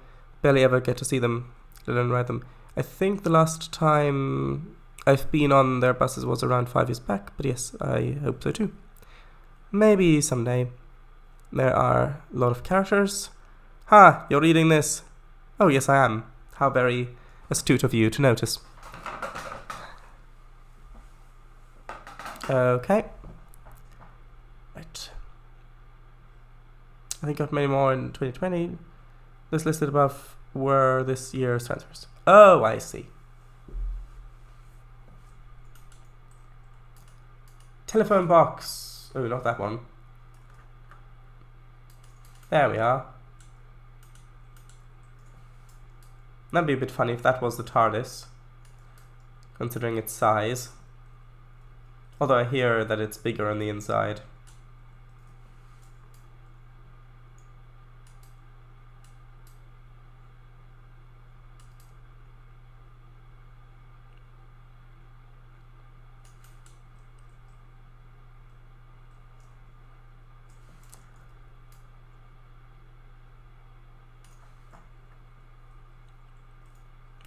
barely ever get to see them, let alone ride them. I think the last time I've been on their buses was around 5 years back, but yes, I hope so too. Maybe someday. There are a lot of characters. Ha! You're reading this. Oh, yes, I am. How very astute of you to notice. Okay. Right. I think I've many more in 2020. Those listed above were this year's transfers. Oh, I see. Telephone box. Oh, not that one. There we are. That'd be a bit funny if that was the TARDIS, considering its size. Although I hear that it's bigger on the inside.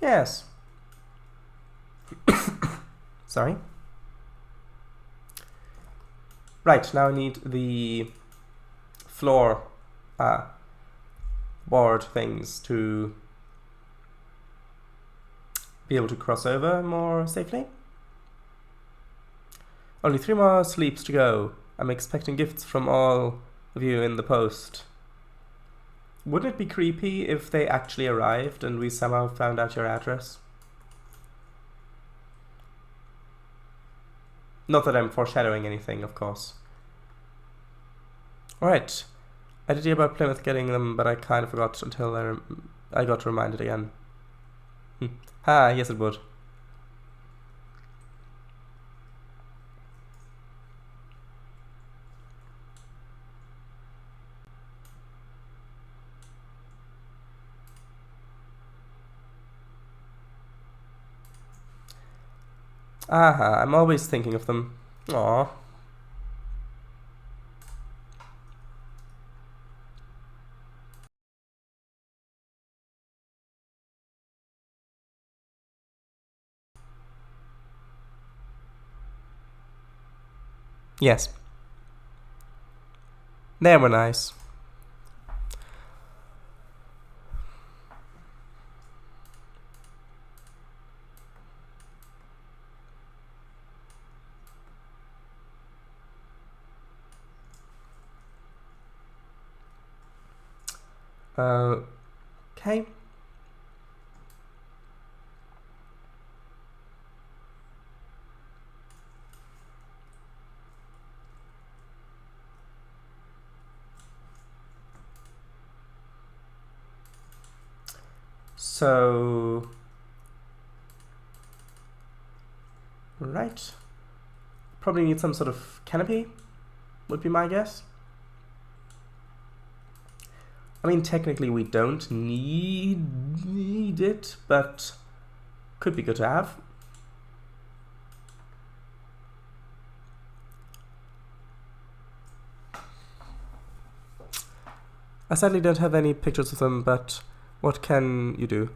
Yes. Sorry. Right, now I need the floor board things to be able to cross over more safely. Only 3 more sleeps to go. I'm expecting gifts from all of you in the post. Wouldn't it be creepy if they actually arrived and we somehow found out your address? Not that I'm foreshadowing anything, of course. Alright. I did hear about Plymouth getting them, but I kind of forgot until I got reminded again. Ha, yes it would. Aha, I'm always thinking of them. Aww. Yes. They were nice. Okay. So, right. Probably need some sort of canopy, would be my guess. I mean, technically we don't need it, but could be good to have. I sadly don't have any pictures of them, but what can you do?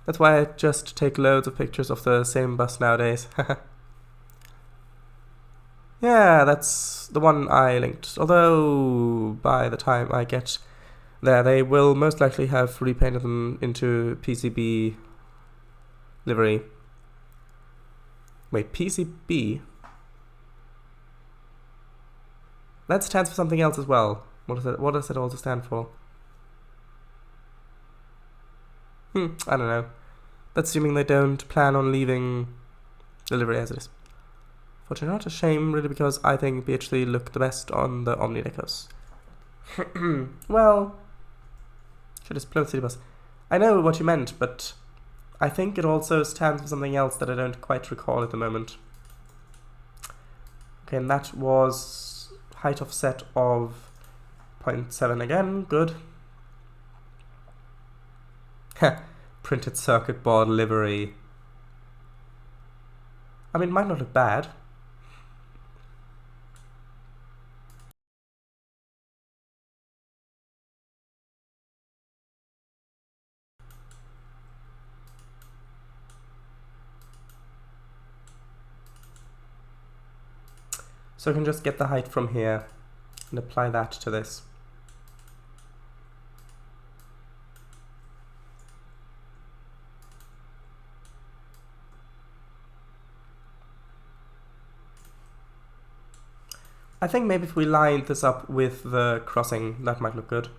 That's why I just take loads of pictures of the same bus nowadays. Yeah, that's the one I linked. Although, by the time I get there, they will most likely have repainted them into PCB livery. Wait, PCB? That stands for something else as well. What does it also stand for? I don't know. That's assuming they don't plan on leaving the livery as it is. Which is not a shame, really, because I think BH3 looked the best on the Omni decos. Well, should just Plymouth City Bus. I know what you meant, but I think it also stands for something else that I don't quite recall at the moment. Okay, and that was height offset of 0.7 again, good. Printed circuit board livery. I mean, it might not look bad. So I can just get the height from here and apply that to this. I think maybe if we lined this up with the crossing, that might look good.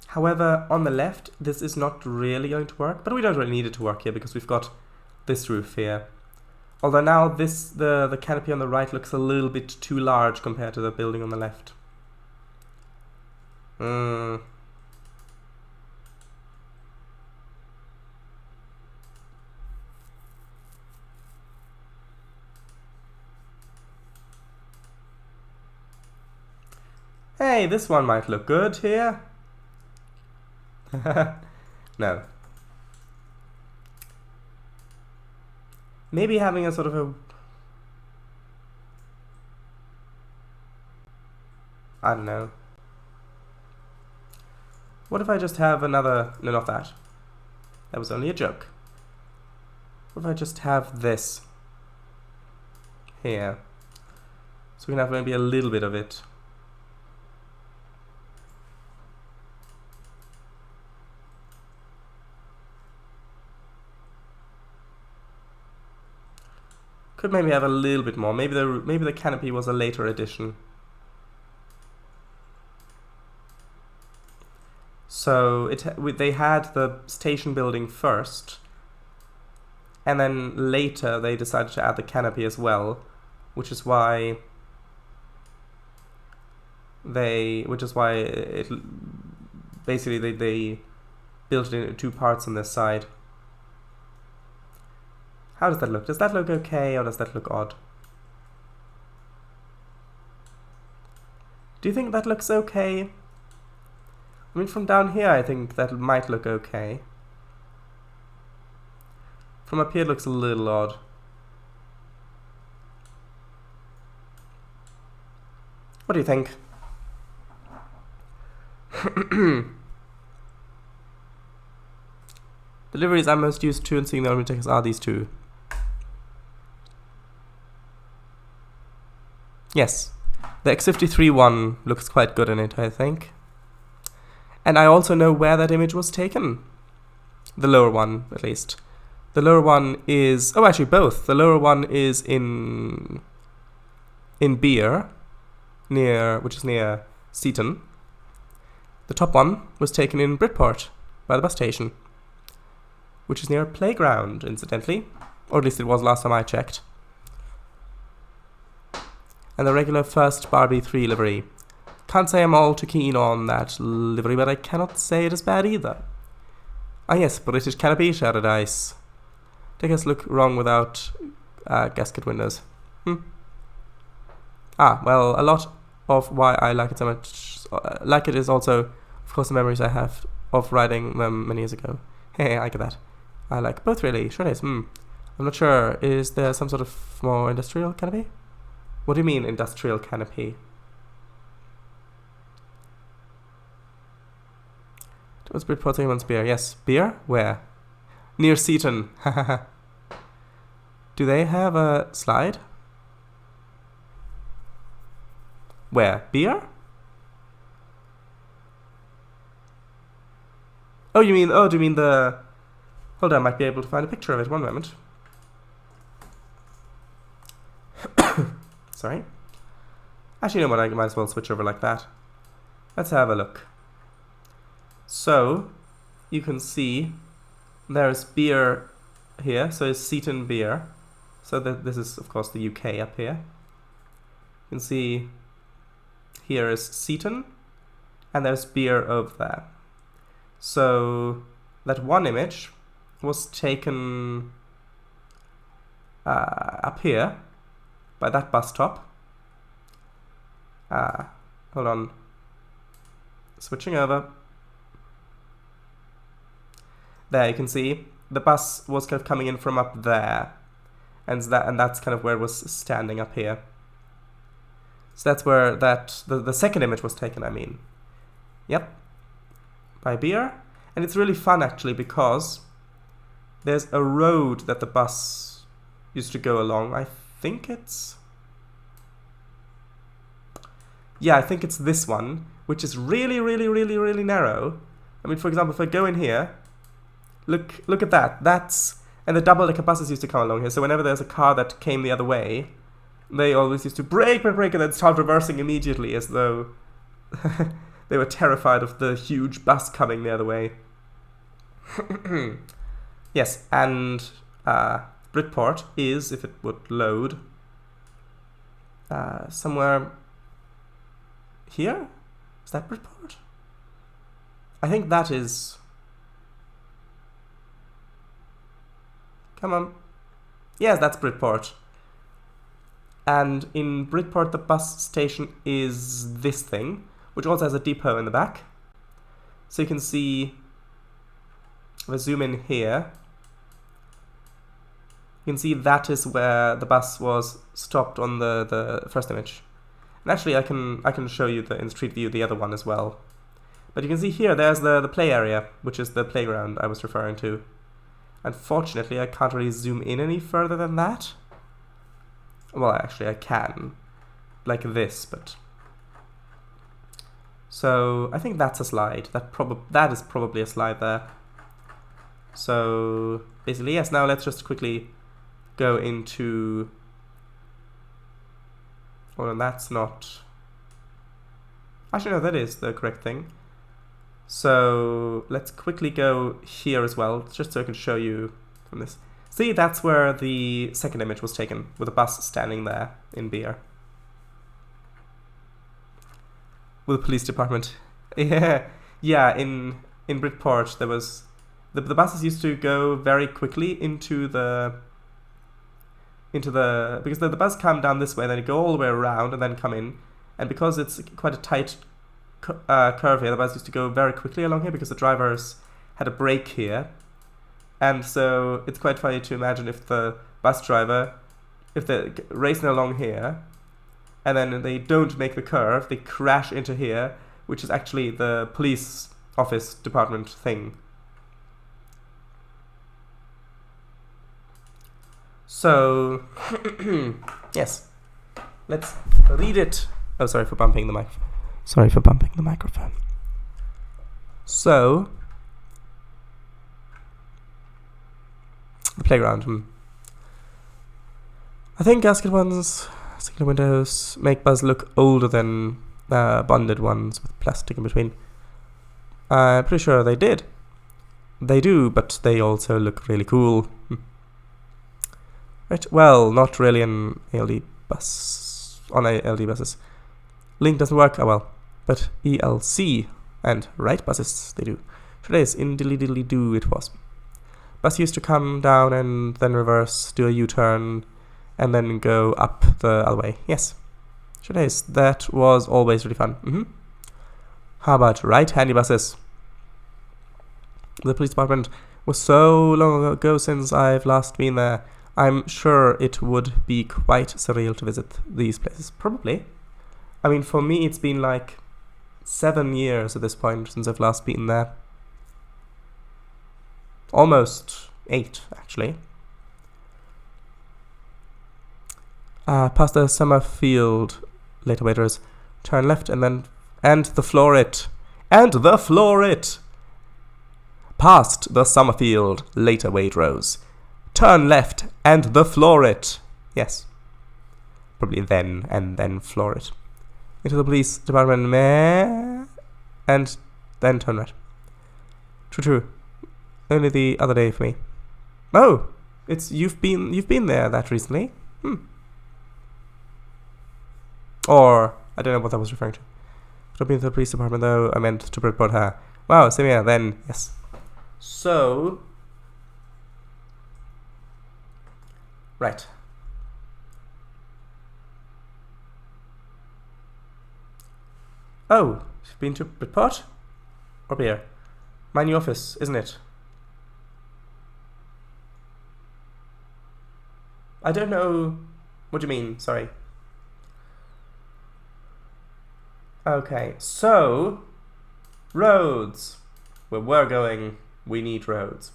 However, on the left, this is not really going to work, but we don't really need it to work here because we've got this roof here. Although now the canopy on the right looks a little bit too large compared to the building on the left. Hey, this one might look good here. No. Maybe having a sort of a... I don't know. What if I just have another... No, not that. That was only a joke. What if I just have this here? So we can have maybe a little bit of it. Could maybe have a little bit more. Maybe the canopy was a later addition. So they had the station building first, and then later they decided to add the canopy as well, which is why they built it into two parts on this side. How does that look? Does that look okay, or does that look odd? Do you think that looks okay? I mean, from down here I think that might look okay. From up here it looks a little odd. What do you think? The liveries I'm most used to in seeing the Omnitakers are these two. Yes, the X53 one looks quite good in it, I think. And I also know where that image was taken. The lower one, at least. The lower one is... Oh, actually, both. The lower one is in Beer, which is near Seaton. The top one was taken in Bridport, by the bus station, which is near a playground, incidentally. Or at least it was last time I checked. And the regular first Barbie 3 livery. Can't say I'm all too keen on that livery, but I cannot say it is bad either. Ah yes, British canopy, shouted Ice. They guess look wrong without gasket windows. Ah, well, a lot of why I like it so much, like it is also, of course, the memories I have of riding them many years ago. Hey, I get that. I like both really, sure it is. I'm not sure, is there some sort of more industrial canopy? What do you mean, industrial canopy? It was Bridport Simon's beer. Yes, beer? Where? Near Seaton. Do they have a slide? Where? Beer? Oh, do you mean the... Hold on, I might be able to find a picture of it. One moment. Sorry. Actually, you know what? I might as well switch over like that. Let's have a look. So, you can see there's beer here. So it's Seaton beer. So this is, of course, the UK up here. can see here is Seaton, and there's beer over there. So that one image was taken up here by that bus stop. Hold on. Switching over. There you can see the bus was kind of coming in from up there, and that's kind of where it was standing up here. So that's where the second image was taken, I mean. Yep. By beer. And it's really fun actually because there's a road that the bus used to go along. I think it's... Yeah, I think it's this one, which is really, really, really, really narrow. I mean, for example, if I go in here, look at that. That's... And the double-decker buses used to come along here, so whenever there's a car that came the other way, they always used to brake, and then start reversing immediately as though they were terrified of the huge bus coming the other way. Yes, and Bridport is, if it would load, somewhere here? Is that Bridport? I think that is... Come on. Yes, that's Bridport. And in Bridport, the bus station is this thing, which also has a depot in the back. So you can see, if I zoom in here, you can see that is where the bus was stopped on the first image. And actually, I can show you in Street View the other one as well. But you can see here, there's the play area, which is the playground I was referring to. Unfortunately, I can't really zoom in any further than that. Well, actually, I can, like this, but... So, I think that's a slide. That is probably a slide there. So, basically, yes, now let's just quickly go into... Well, that's not... Actually, no, that is the correct thing. So, let's quickly go here as well, just so I can show you from this. See, that's where the second image was taken, with a bus standing there in beer. With the police department. Yeah, in Bridport there was... The buses used to go very quickly into the... Because the bus come down this way, then it go all the way around and then come in. And because it's quite a tight curve here, the bus used to go very quickly along here because the drivers had a brake here. And so it's quite funny to imagine if the bus driver, if they're racing along here, and then they don't make the curve, they crash into here, which is actually the police office department thing. So, yes, let's read it. Oh, sorry for bumping the mic. Sorry for bumping the microphone. So, the playground. I think gasket ones, single windows, make bus look older than bonded ones with plastic in between. I'm pretty sure they did. They do, but they also look really cool. Right, well, not really an ALD bus, on ALD buses. Link doesn't work, oh well, but ELC and right buses, they do. Today's in diddly do it was. Bus used to come down and then reverse, do a U-turn, and then go up the other way. Yes, today's. That was always really fun. How about right-handy buses? The police department was so long ago since I've last been there. I'm sure it would be quite surreal to visit these places. Probably. I mean, for me, it's been like 7 years at this point since I've last been there. Almost 8, actually. Past the summer field, later waiters, turn left and then... And the floor it! And the floor it! Past the summer field, later waitrose. Turn left and the floor it. Yes. Probably then and then floor it. Into the police department, meh, and then turn right. True. Only the other day for me. Oh, it's you've been there that recently. Or, I don't know what that was referring to. Could have been to the police department though, I meant to report her. Wow, same here, then, yes. So... Right. Oh, you've been to Britport? Or here? My new office, isn't it? I don't know... What do you mean? Sorry. Okay, so... Roads. Where we're going, we need roads.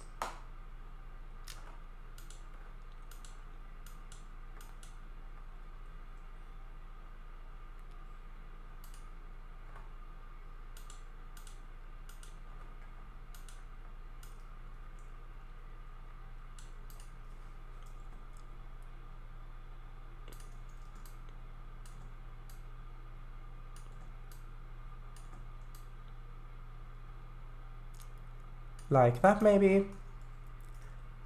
Like that, maybe.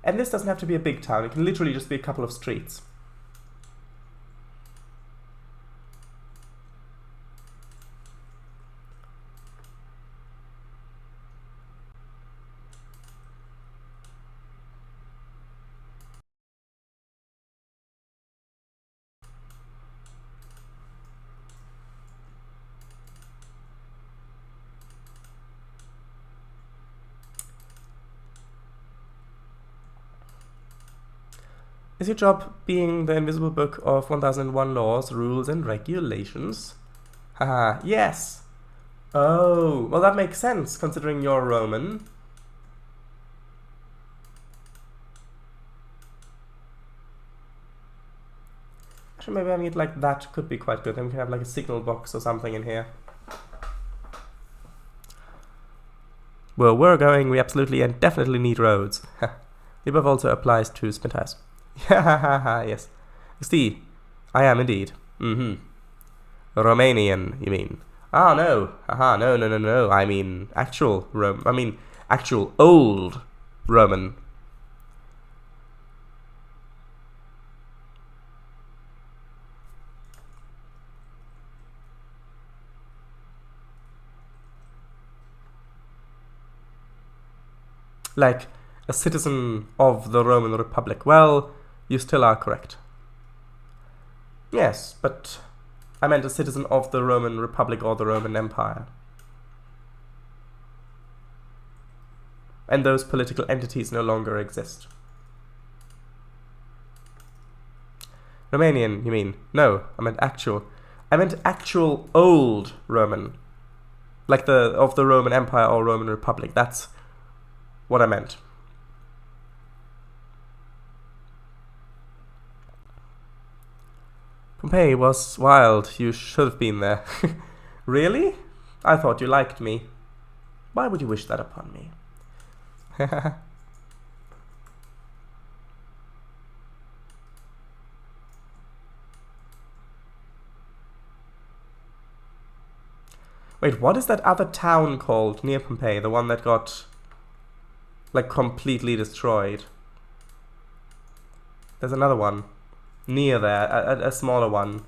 And this doesn't have to be a big town. It can literally just be a couple of streets. Is your job being the invisible book of 1001 laws, rules, and regulations? Haha, yes! Oh, well that makes sense, considering you're Roman. Actually, maybe having it like that could be quite good. Then we can have like a signal box or something in here. Well, we're going, we absolutely and definitely need roads. The above also applies to spin tires. Yes. See, I am indeed. Romanian, you mean? Ah, no. Haha, no. I mean actual actual old Roman. Like a citizen of the Roman Republic. Well, you still are correct. Yes, but I meant a citizen of the Roman Republic or the Roman Empire. And those political entities no longer exist. Romanian, you mean? No, I meant actual. I meant actual old Roman. Like of the Roman Empire or Roman Republic. That's what I meant. Pompeii was wild. You should have been there. Really? I thought you liked me. Why would you wish that upon me? Wait, what is that other town called near Pompeii? The one that got, like, completely destroyed. There's another one. Near there, a smaller one.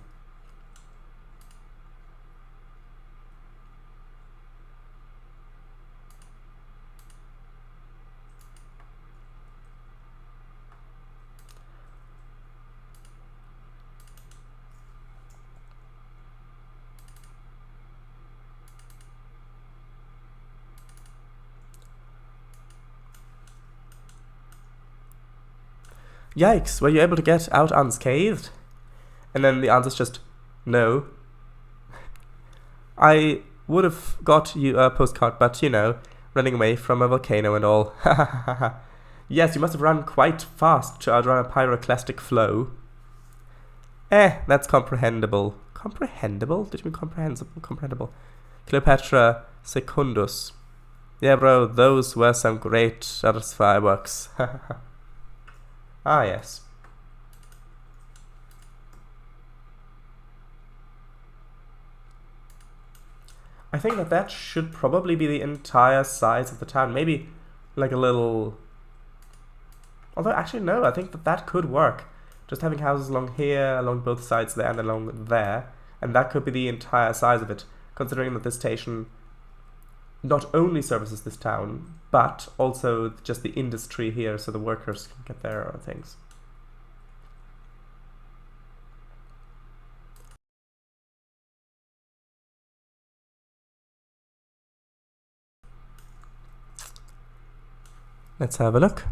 Yikes, were you able to get out unscathed? And then the answer's just, no. I would have got you a postcard, but you know, running away from a volcano and all. Yes, you must have run quite fast to outrun a pyroclastic flow. That's comprehensible. Comprehensible? Did you mean comprehensible? Comprehensible. Cleopatra Secundus. Yeah, bro, those were some great fireworks. Ah, yes. I think that should probably be the entire size of the town. Maybe like a little... Although, actually, no, I think that could work. Just having houses along here, along both sides there, and along there. And that could be the entire size of it, considering that this station not only services this town, but also just the industry here, so the workers can get their things. Let's have a look.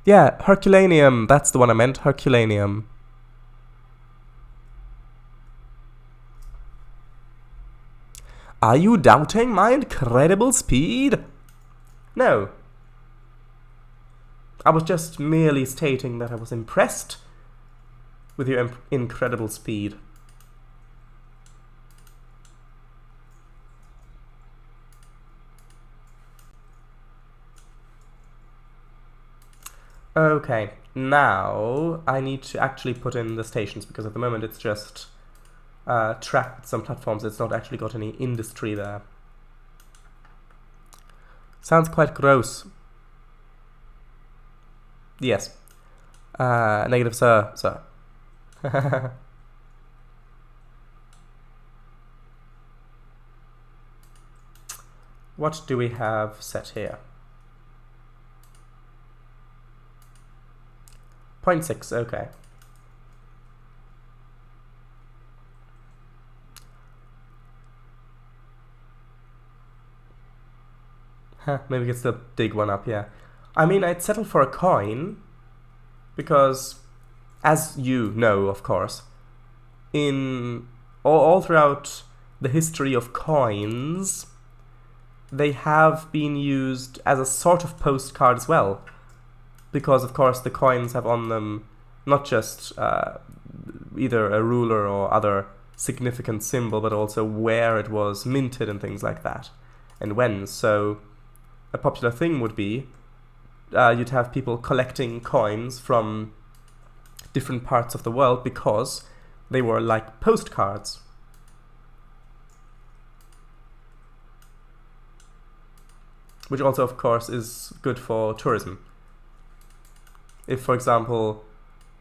Yeah, Herculaneum, that's the one I meant, Herculaneum. Are you doubting my incredible speed? No. I was just merely stating that I was impressed with your incredible speed. Okay, now I need to actually put in the stations, because at the moment it's just track with some platforms. It's not actually got any industry there. Sounds quite gross. Yes. Negative, sir. What do we have set here? 0.6, okay. Maybe we can still dig one up, yeah. I mean, I'd settle for a coin, because, as you know, of course, in all throughout the history of coins, they have been used as a sort of postcard as well. Because, of course, the coins have on them not just either a ruler or other significant symbol, but also where it was minted and things like that, and when. So a popular thing would be you'd have people collecting coins from different parts of the world because they were like postcards. Which also, of course, is good for tourism. If, for example,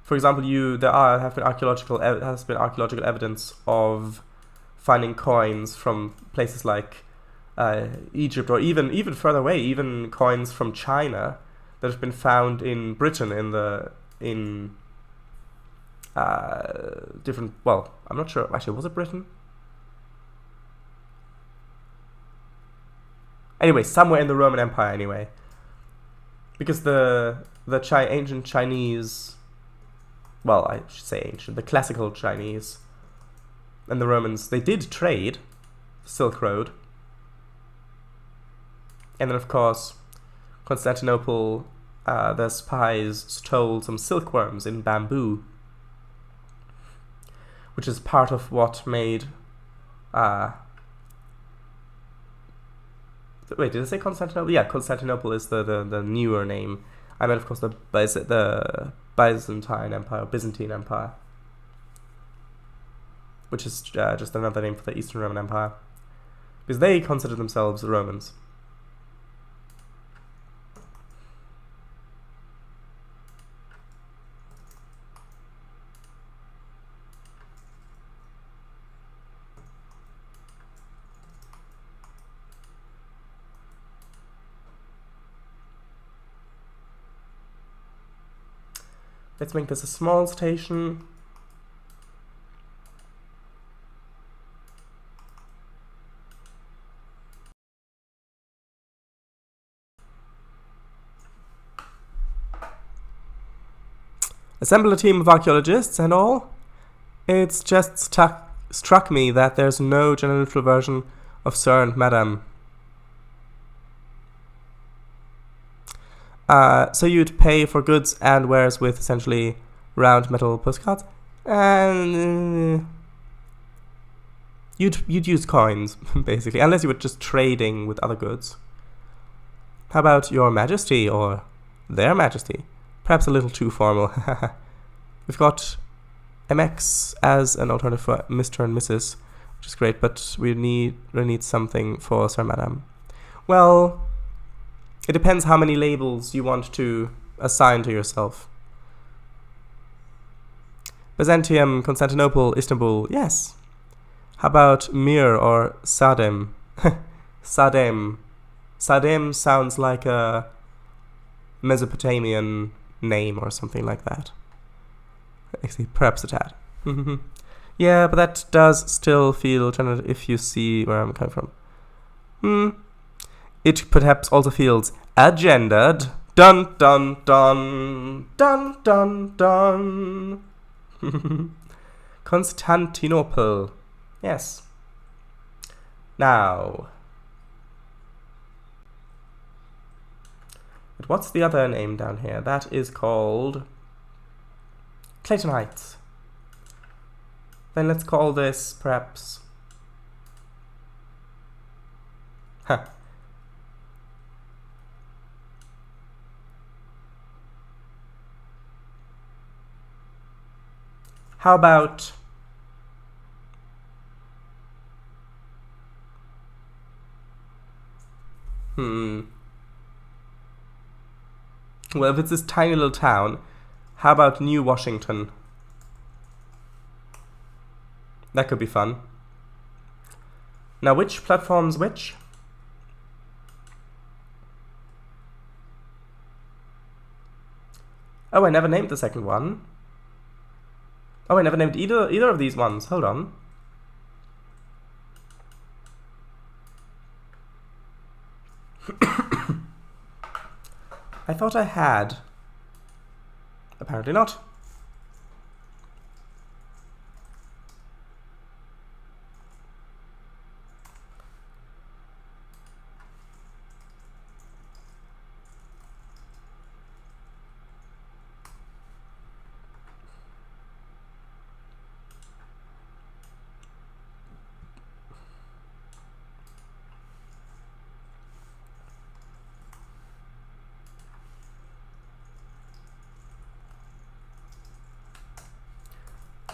there has been archaeological evidence of finding coins from places like Egypt, or even further away, even coins from China that have been found in Britain in different. Well, I'm not sure. Actually, was it Britain? Anyway, somewhere in the Roman Empire, anyway, because the ancient Chinese, well, I should say ancient, the classical Chinese and the Romans, they did trade Silk Road. And then, of course, Constantinople, their spies stole some silkworms in bamboo, which is part of what made... wait, did I say Constantinople? Yeah, Constantinople is the newer name. I meant, of course, the Byzantine Empire, Byzantine Empire, which is just another name for the Eastern Roman Empire, because they considered themselves Romans. Let's make this a small station. Assemble a team of archaeologists and all. It's just struck me that there's no gender neutral version of Sir and Madam. So you'd pay for goods and wares with essentially round metal postcards, and you'd use coins basically, unless you were just trading with other goods. How about Your Majesty or Their Majesty? Perhaps a little too formal. We've got MX as an alternative for Mr. and Mrs., which is great, but we really need something for Sir Madame. Well, it depends how many labels you want to assign to yourself. Byzantium, Constantinople, Istanbul, yes. How about Mir or Sadem? Sadem. Sadem sounds like a Mesopotamian name or something like that. Actually, perhaps a tad. Yeah, but that does still feel gendered if you see where I'm coming from. It perhaps also feels agendered. Dun dun dun dun dun dun. Constantinople. Yes. Now, but what's the other name down here? That is called Clayton Heights. Then let's call this perhaps... Huh. How about... Well, if it's this tiny little town, how about New Washington? That could be fun. Now, which platform's which? Oh, I never named the second one. Oh, I never named either of these ones. Hold on. I thought I had. Apparently not.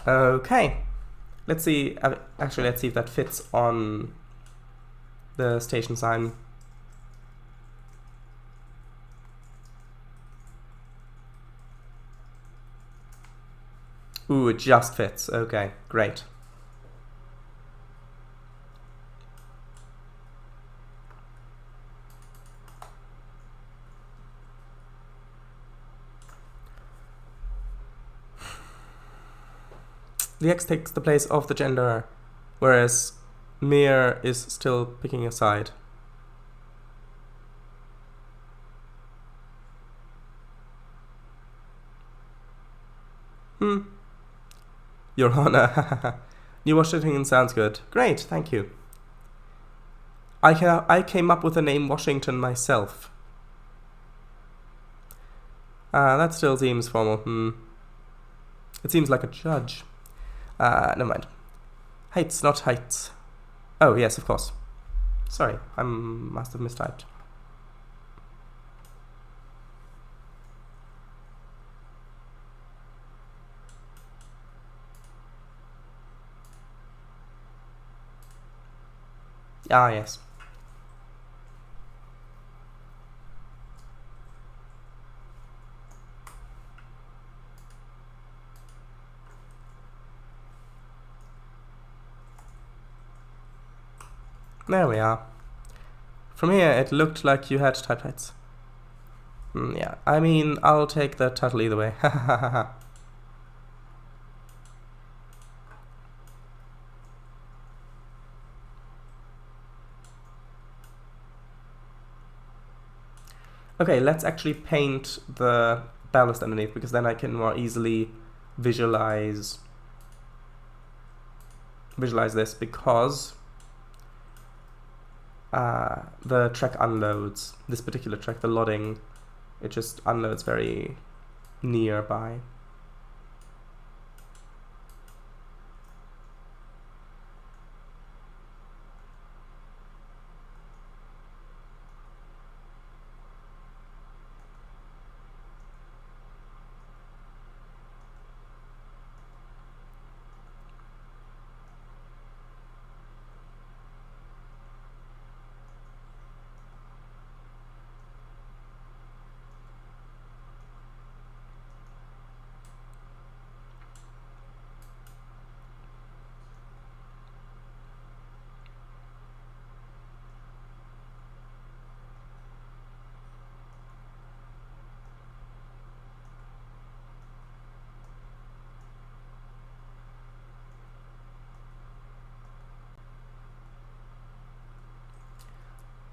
Okay, let's see. Actually, let's see if that fits on the station sign. Ooh, it just fits. Okay, great. The X takes the place of the gender, whereas Mir is still picking a side. Your Honor. New Washington sounds good. Great, thank you. I came up with the name Washington myself. That still seems formal. It seems like a judge. Never mind. Heights, not heights. Oh, yes, of course. Sorry, I must have mistyped. Ah, yes. There we are. From here, it looked like you had typewrites. Yeah, I mean, I'll take the title either way. Okay, let's actually paint the ballast underneath, because then I can more easily visualize this, because the track unloads. This particular track, the loading, it just unloads very nearby.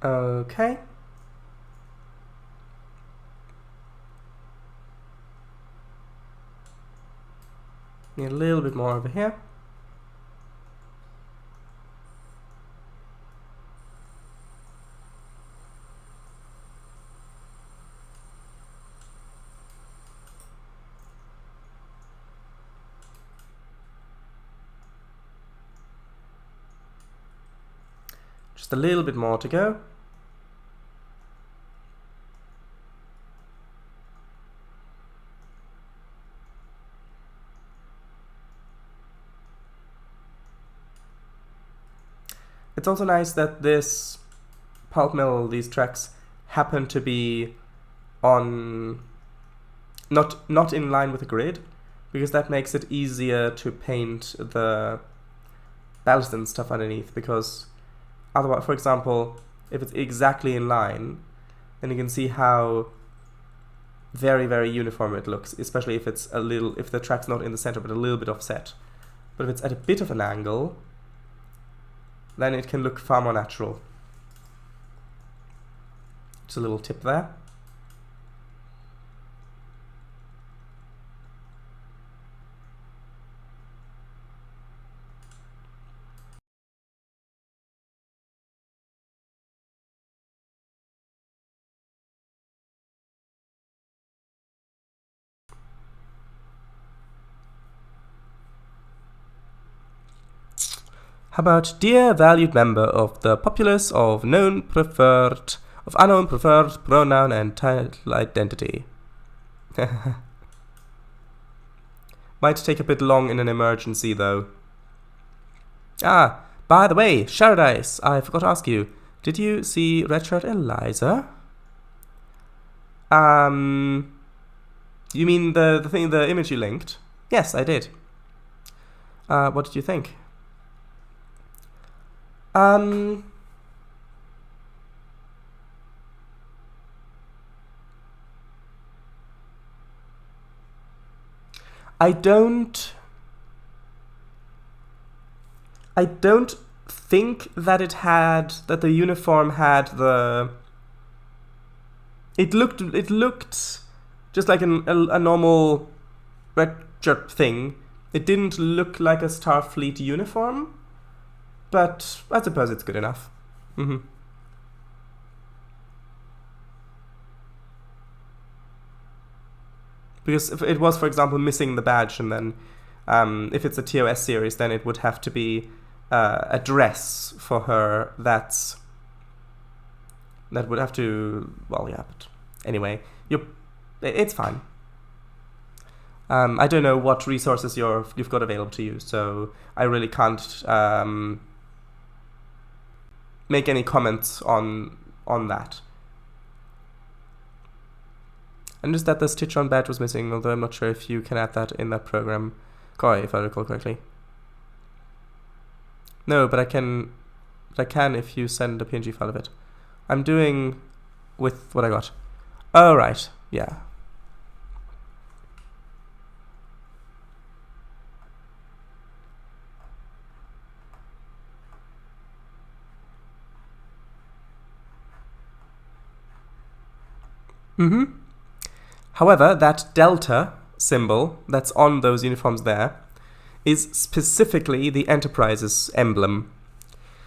Okay. Need a little bit more over here. Just a little bit more to go. It's also nice that this pulp mill, these tracks, happen to be on not in line with the grid, because that makes it easier to paint the ballast and stuff underneath, because otherwise, for example, if it's exactly in line, then you can see how very, very uniform it looks, especially if it's if the track's not in the center but a little bit offset. But if it's at a bit of an angle, then it can look far more natural. Just a little tip there. How about, dear valued member of the populace of unknown preferred pronoun and title identity. Might take a bit long in an emergency though. Ah, by the way, Sharadice, I forgot to ask you, did you see Redshirt Eliza? You mean the image you linked? Yes, I did. What did you think? I don't think that the uniform had the. It looked just like a normal red shirt thing. It didn't look like a Starfleet uniform. But I suppose it's good enough. Because if it was, for example, missing the badge, and then if it's a TOS series, then it would have to be a dress for her. That would have to. Well, yeah, but anyway, it's fine. I don't know what resources you've got available to you, so I really can't make any comments on that. And just that the stitch on badge was missing, although I'm not sure if you can add that in that program, if I recall correctly. No, but I can if you send a PNG file of it. I'm doing with what I got. Oh, right, yeah. However, that delta symbol that's on those uniforms there is specifically the Enterprise's emblem.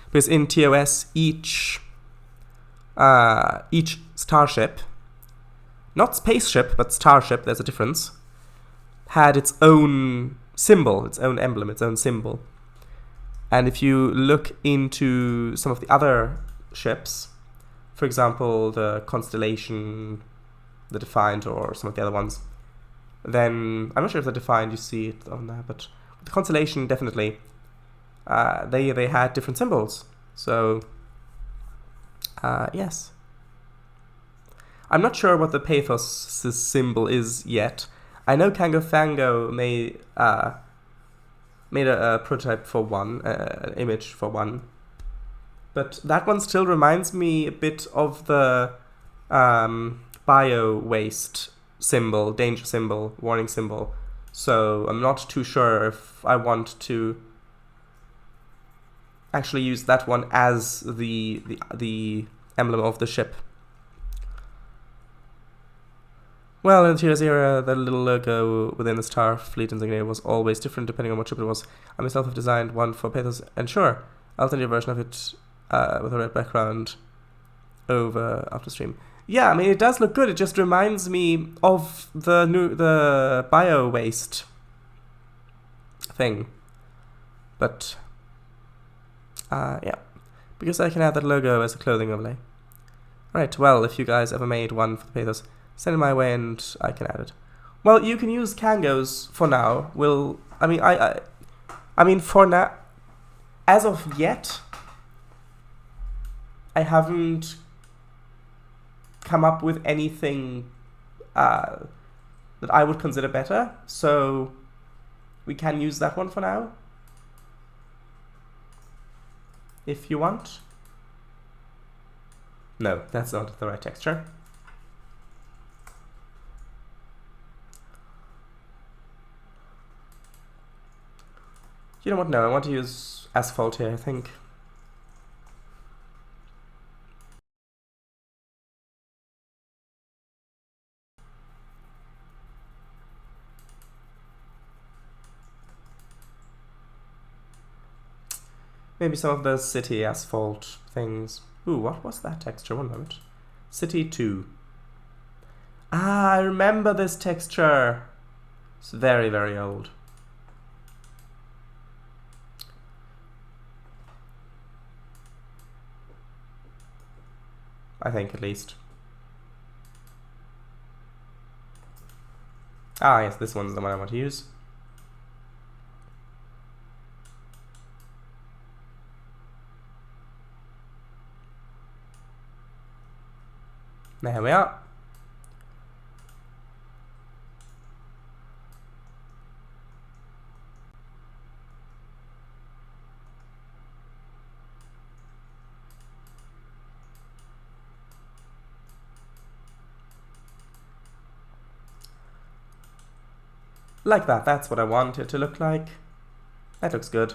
Because in TOS, each starship, not spaceship, but starship, there's a difference, had its own symbol, its own emblem, its own symbol. And if you look into some of the other ships, for example, the Constellation, the Defiant, or some of the other ones, then I'm not sure if the Defiant you see it on there, but the Constellation definitely they had different symbols. So yes, I'm not sure what the Pathos symbol is yet. I know Kango Fango made a prototype for one, an image for one, but that one still reminds me a bit of the bio waste symbol, danger symbol, warning symbol. So I'm not too sure if I want to actually use that one as the emblem of the ship. Well, in the TOS era, the little logo within the Starfleet insignia was always different depending on what ship it was. I myself have designed one for Pathos, and sure, I'll send you a version of it with a red background over after stream. Yeah, I mean, it does look good. It just reminds me of the bio waste thing. But, yeah, because I can add that logo as a clothing overlay. Right, well, if you guys ever made one for the Pathos, send it my way and I can add it. Well, you can use Kangos for now. I mean, for now, as of yet, I haven't come up with anything that I would consider better, so we can use that one for now, if you want. No, that's not the right texture. You know what? No, I want to use asphalt here, I think. Maybe some of the city asphalt things. Ooh, what was that texture? One moment. City 2. Ah, I remember this texture. It's very, very old. I think, at least. Ah, yes, this one's the one I want to use. There we are. Like that, that's what I want it to look like. That looks good.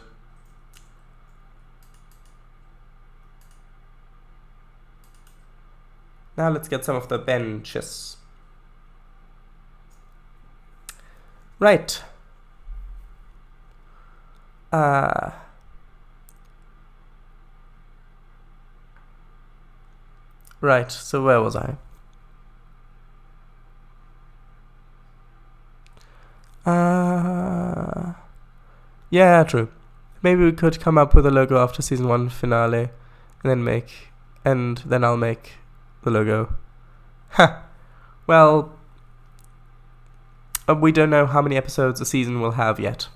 Now let's get some of the benches. Right. Right, so where was I? Yeah, true. Maybe we could come up with a logo after season 1 finale, and then I'll make the logo. Ha! Well, we don't know how many episodes a season will have yet.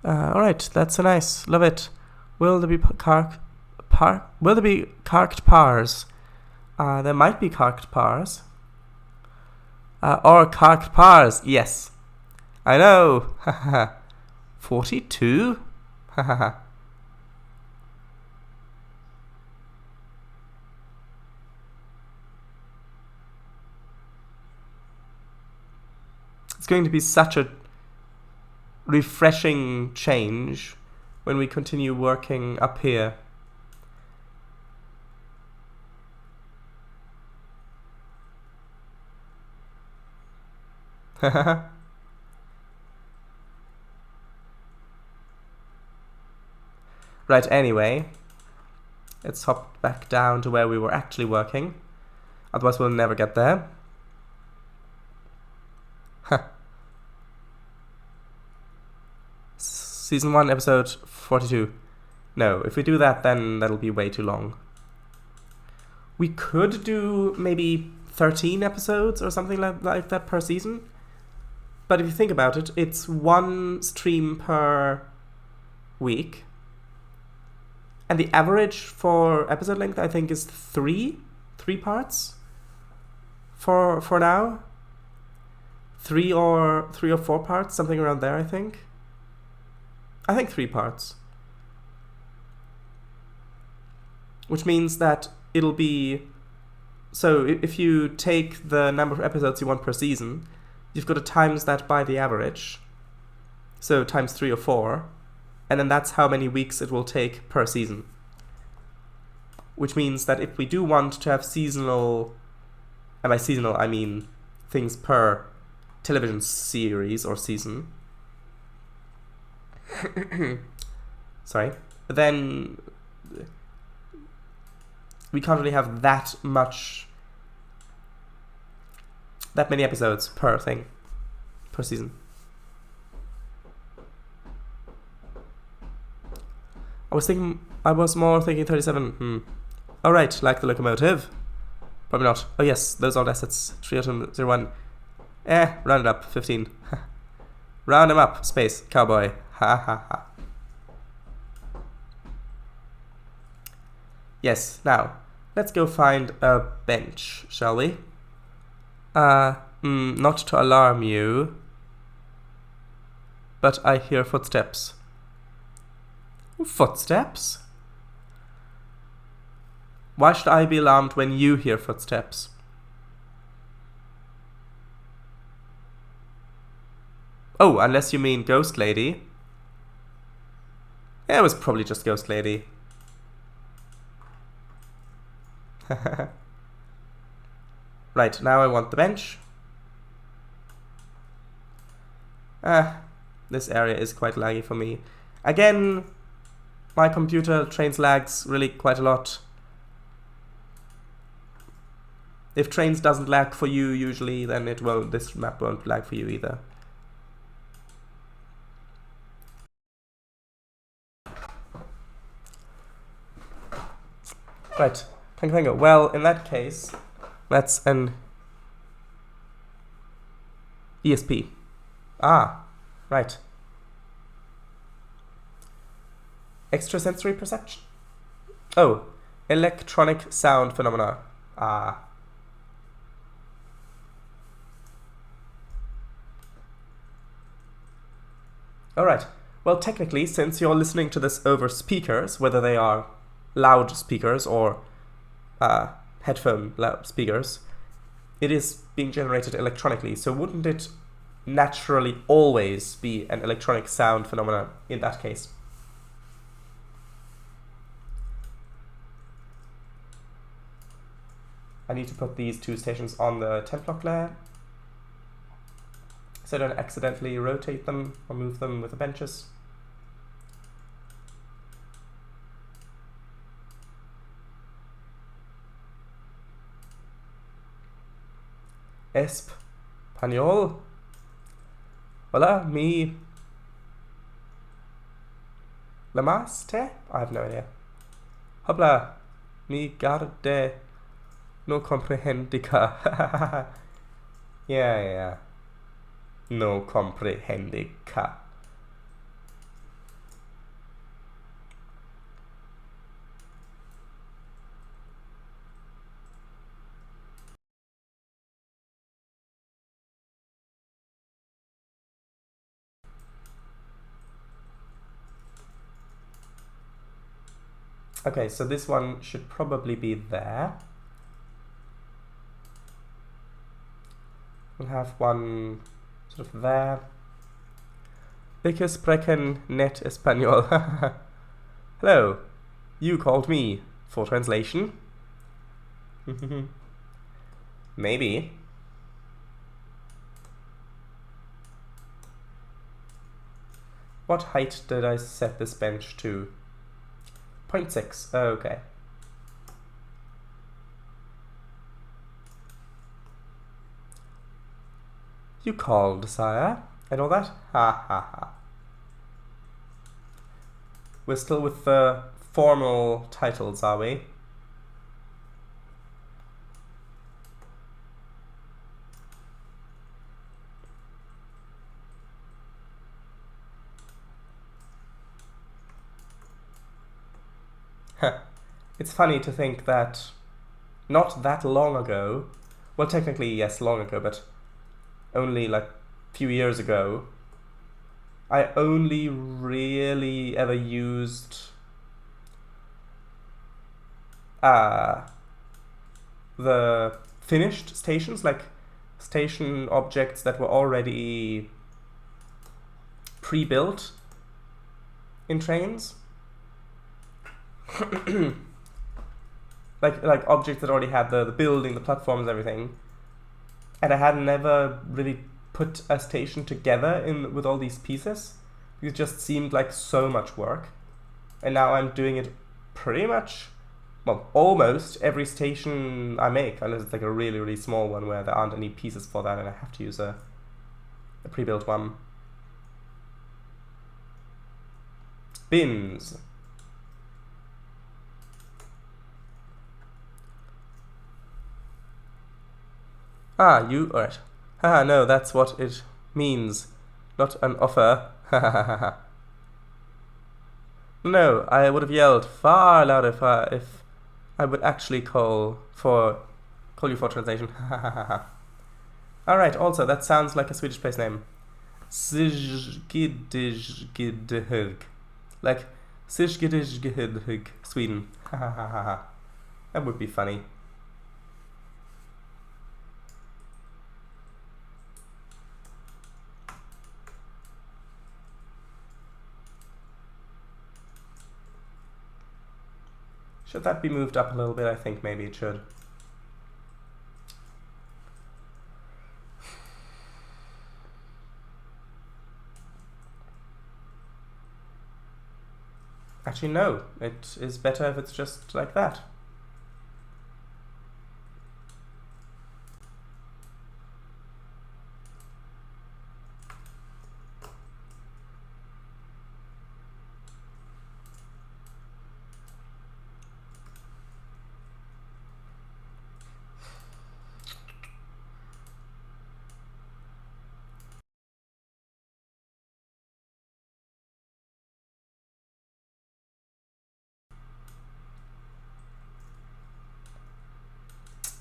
Alright, that's so nice. Love it. Will there be will there be carked pars? There might be carked pars. Or carked pars, yes. I know. 42? It's going to be such a refreshing change when we continue working up here. Right, anyway, let's hop back down to where we were actually working. Otherwise we'll never get there. Season 1, episode 42. No, if we do that, then that'll be way too long. We could do maybe 13 episodes or something like that per season. But if you think about it, it's one stream per week. And the average for episode length, I think, is three parts for now. Three or 4 parts, something around there, I think. I think 3 parts. Which means that it'll be... So if you take the number of episodes you want per season, you've got to times that by the average. So times 3 or 4. And then that's how many weeks it will take per season. Which means that if we do want to have seasonal, and by seasonal I mean things per television series or season, sorry, then we can't really have that many episodes per thing, per season. I was more thinking 37. Oh right, like the locomotive. Probably not. Oh yes, those old assets. 30201. Round it up. 15. Round them up. Space. Cowboy. Ha ha ha. Yes, now, let's go find a bench, shall we? Not to alarm you, but I hear footsteps. Footsteps? Why should I be alarmed when you hear footsteps? Oh, unless you mean Ghost Lady. Yeah, it was probably just Ghost Lady. Right, now I want the bench. This area is quite laggy for me. Again, my computer Trainz lags really quite a lot. If Trainz doesn't lag for you usually, then this map won't lag for you either. Right, Tango. Well, in that case, that's an ESP. Ah, right. Extrasensory perception. Oh, electronic sound phenomena. Ah. Alright, well technically, since you're listening to this over speakers, whether they are loudspeakers or headphone loudspeakers, it is being generated electronically, so wouldn't it naturally always be an electronic sound phenomena in that case? I need to put these two stations on the temp block layer, so I don't accidentally rotate them or move them with the benches. Español. Hola, mi llamaste? I have no idea. Habla, mi garde no comprehendica. Yeah. No comprehendica. Okay, so this one should probably be there. We'll have one sort of there. Ich sprechen net Español. Hello, you called me for translation? Maybe. What height did I set this bench to? 0.6. Oh, okay. You called, sire, and all that? Ha ha ha. We're still with the formal titles, are we? It's funny to think that not that long ago, well technically yes, long ago, but only like a few years ago, I only really ever used the finished stations, like station objects that were already pre-built in Trainz. like objects that already had the building, the platforms, everything. And I had never really put a station together with all these pieces. It just seemed like so much work. And now I'm doing it pretty much, well, almost every station I make, unless it's like a really, really small one where there aren't any pieces for that and I have to use a pre-built one. Bins. Ah, you, alright. Haha, no, that's what it means. Not an offer. Ha. No, I would have yelled far louder if I would actually call you for translation. Alright, also, that sounds like a Swedish place name. Sijgidijgidhug. Like, Sijgidijgidhug, Sweden. That would be funny. Should that be moved up a little bit? I think maybe it should. Actually, no. It is better if it's just like that.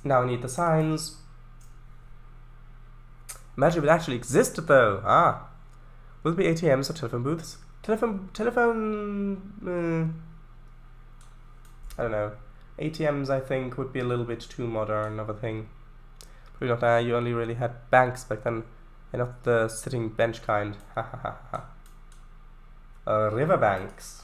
Now we need the signs. Imagine if it actually existed though. Ah. Will it be ATMs or telephone booths? Telephone... I don't know. ATMs I think would be a little bit too modern of a thing. Probably not. You only really had banks back then. And not the sitting bench kind. Ha ha ha ha. River banks.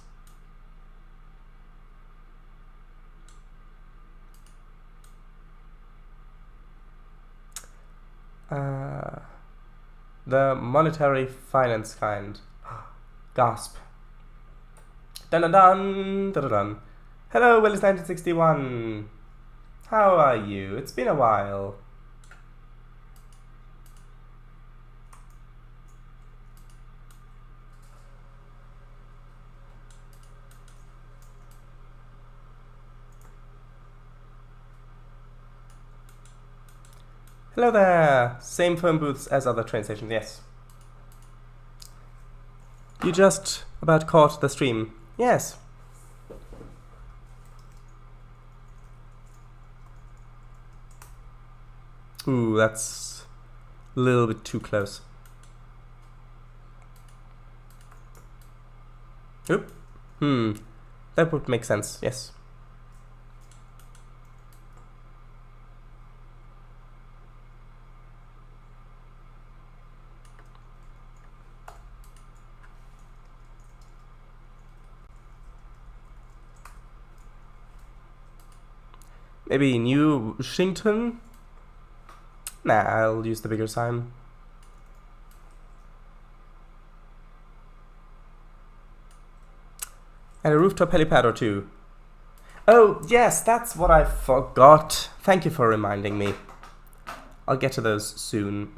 The monetary finance kind. Gasp. Dun dun dun dun dun. Hello, Willis 1961. How are you? It's been a while. Hello there! Same phone booths as other train stations, yes. You just about caught the stream. Yes. Ooh, that's a little bit too close. Oop. That would make sense, yes. Maybe New Junction? Nah, I'll use the bigger sign. And a rooftop helipad or two. Oh, yes, that's what I forgot. Thank you for reminding me. I'll get to those soon.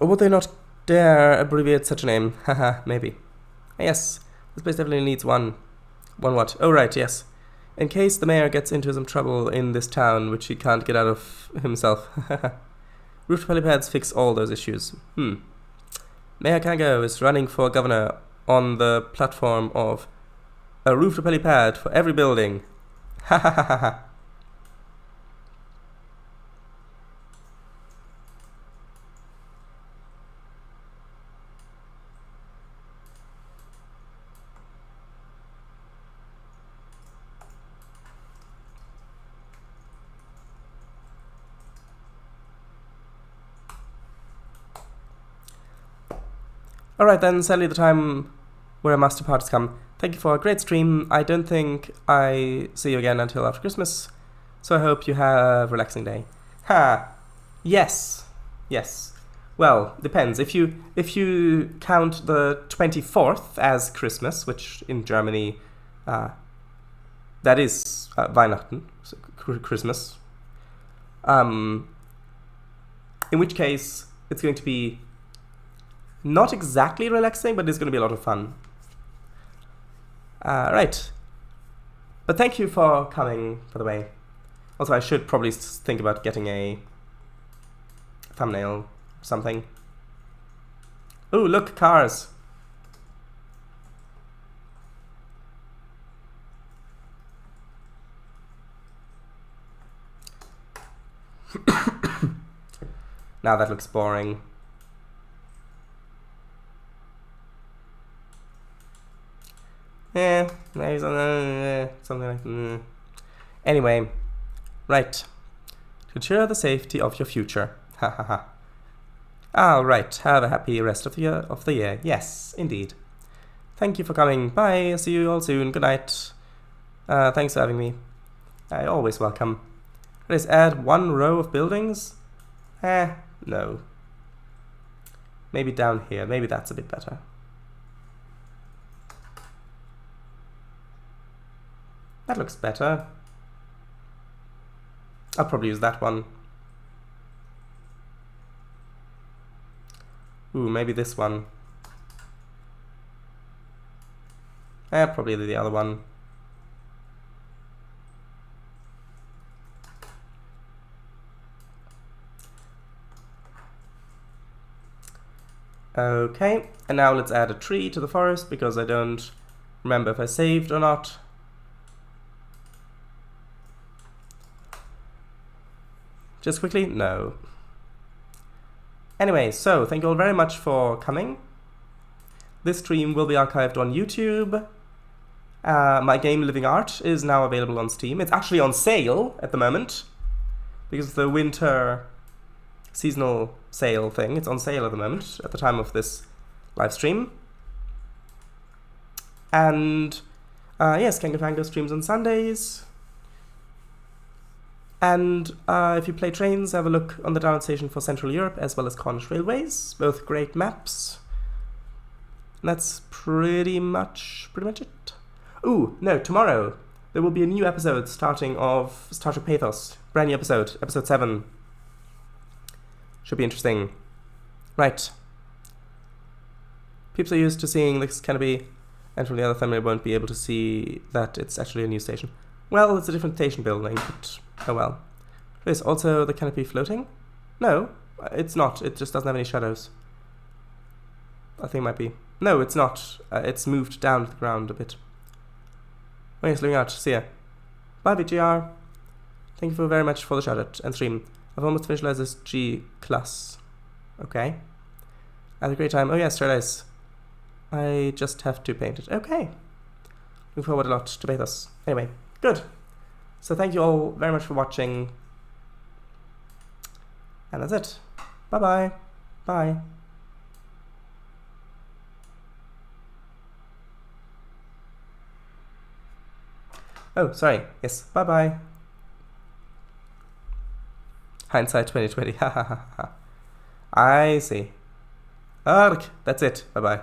Or would they not dare abbreviate such a name? Haha, maybe. Yes, this place definitely needs one. One what? Oh, right, yes. In case the mayor gets into some trouble in this town, which he can't get out of himself. Roof helipads fix all those issues. Mayor Kango is running for governor on the platform of a rooftop helipad for every building. Ha ha ha ha ha. Alright then, sadly the time where I must depart has come. Thank you for a great stream. I don't think I see you again until after Christmas, so I hope you have a relaxing day. Ha! Yes. Yes. Well, depends. If you count the 24th as Christmas, which in Germany, that is Weihnachten, so Christmas, in which case it's going to be not exactly relaxing, but it's going to be a lot of fun. Right. But thank you for coming, by the way. Also, I should probably think about getting a thumbnail or something. Ooh, look, cars. Now that looks boring. Maybe something like that. Anyway, right. To ensure the safety of your future. Ha ha ha. All right. Have a happy rest of the year. Yes, indeed. Thank you for coming. Bye. See you all soon. Good night. Thanks for having me. I always welcome. Let's add one row of buildings. No. Maybe down here. Maybe that's a bit better. That looks better. I'll probably use that one. Ooh, maybe this one. Probably the other one. Okay, and now let's add a tree to the forest, because I don't remember if I saved or not. Just quickly? No. Anyway, so thank you all very much for coming. This stream will be archived on YouTube. My game Living Art is now available on Steam. It's actually on sale at the moment, because of the winter seasonal sale thing. It's on sale at the moment, at the time of this live stream. And yes, Kangafango streams on Sundays. And if you play Trainz, have a look on the download station for Central Europe as well as Cornish Railways. Both great maps. And that's pretty much it. Ooh, no, tomorrow there will be a new episode starting of Star Trek Pathos. Brand new episode, episode 7. Should be interesting. Right. Peeps are used to seeing this Canopy, and from the other family won't be able to see that it's actually a new station. Well, it's a different station building, but oh well. Is also the canopy floating? No, it's not. It just doesn't have any shadows. I think it might be. No, it's not. It's moved down to the ground a bit. Oh yes, Living Out. See ya. Bye, VGR. Thank you very much for the shout-out and stream. I've almost finished this G class. Okay. I had a great time. Oh yes, straight eyes. I just have to paint it. Okay. Looking forward a lot to Pathos. Anyway. Good. So thank you all very much for watching. And that's it. Bye-bye. Bye. Oh, sorry. Yes. Bye-bye. Hindsight 2020. Ha ha ha ha. I see. Arg. That's it. Bye-bye.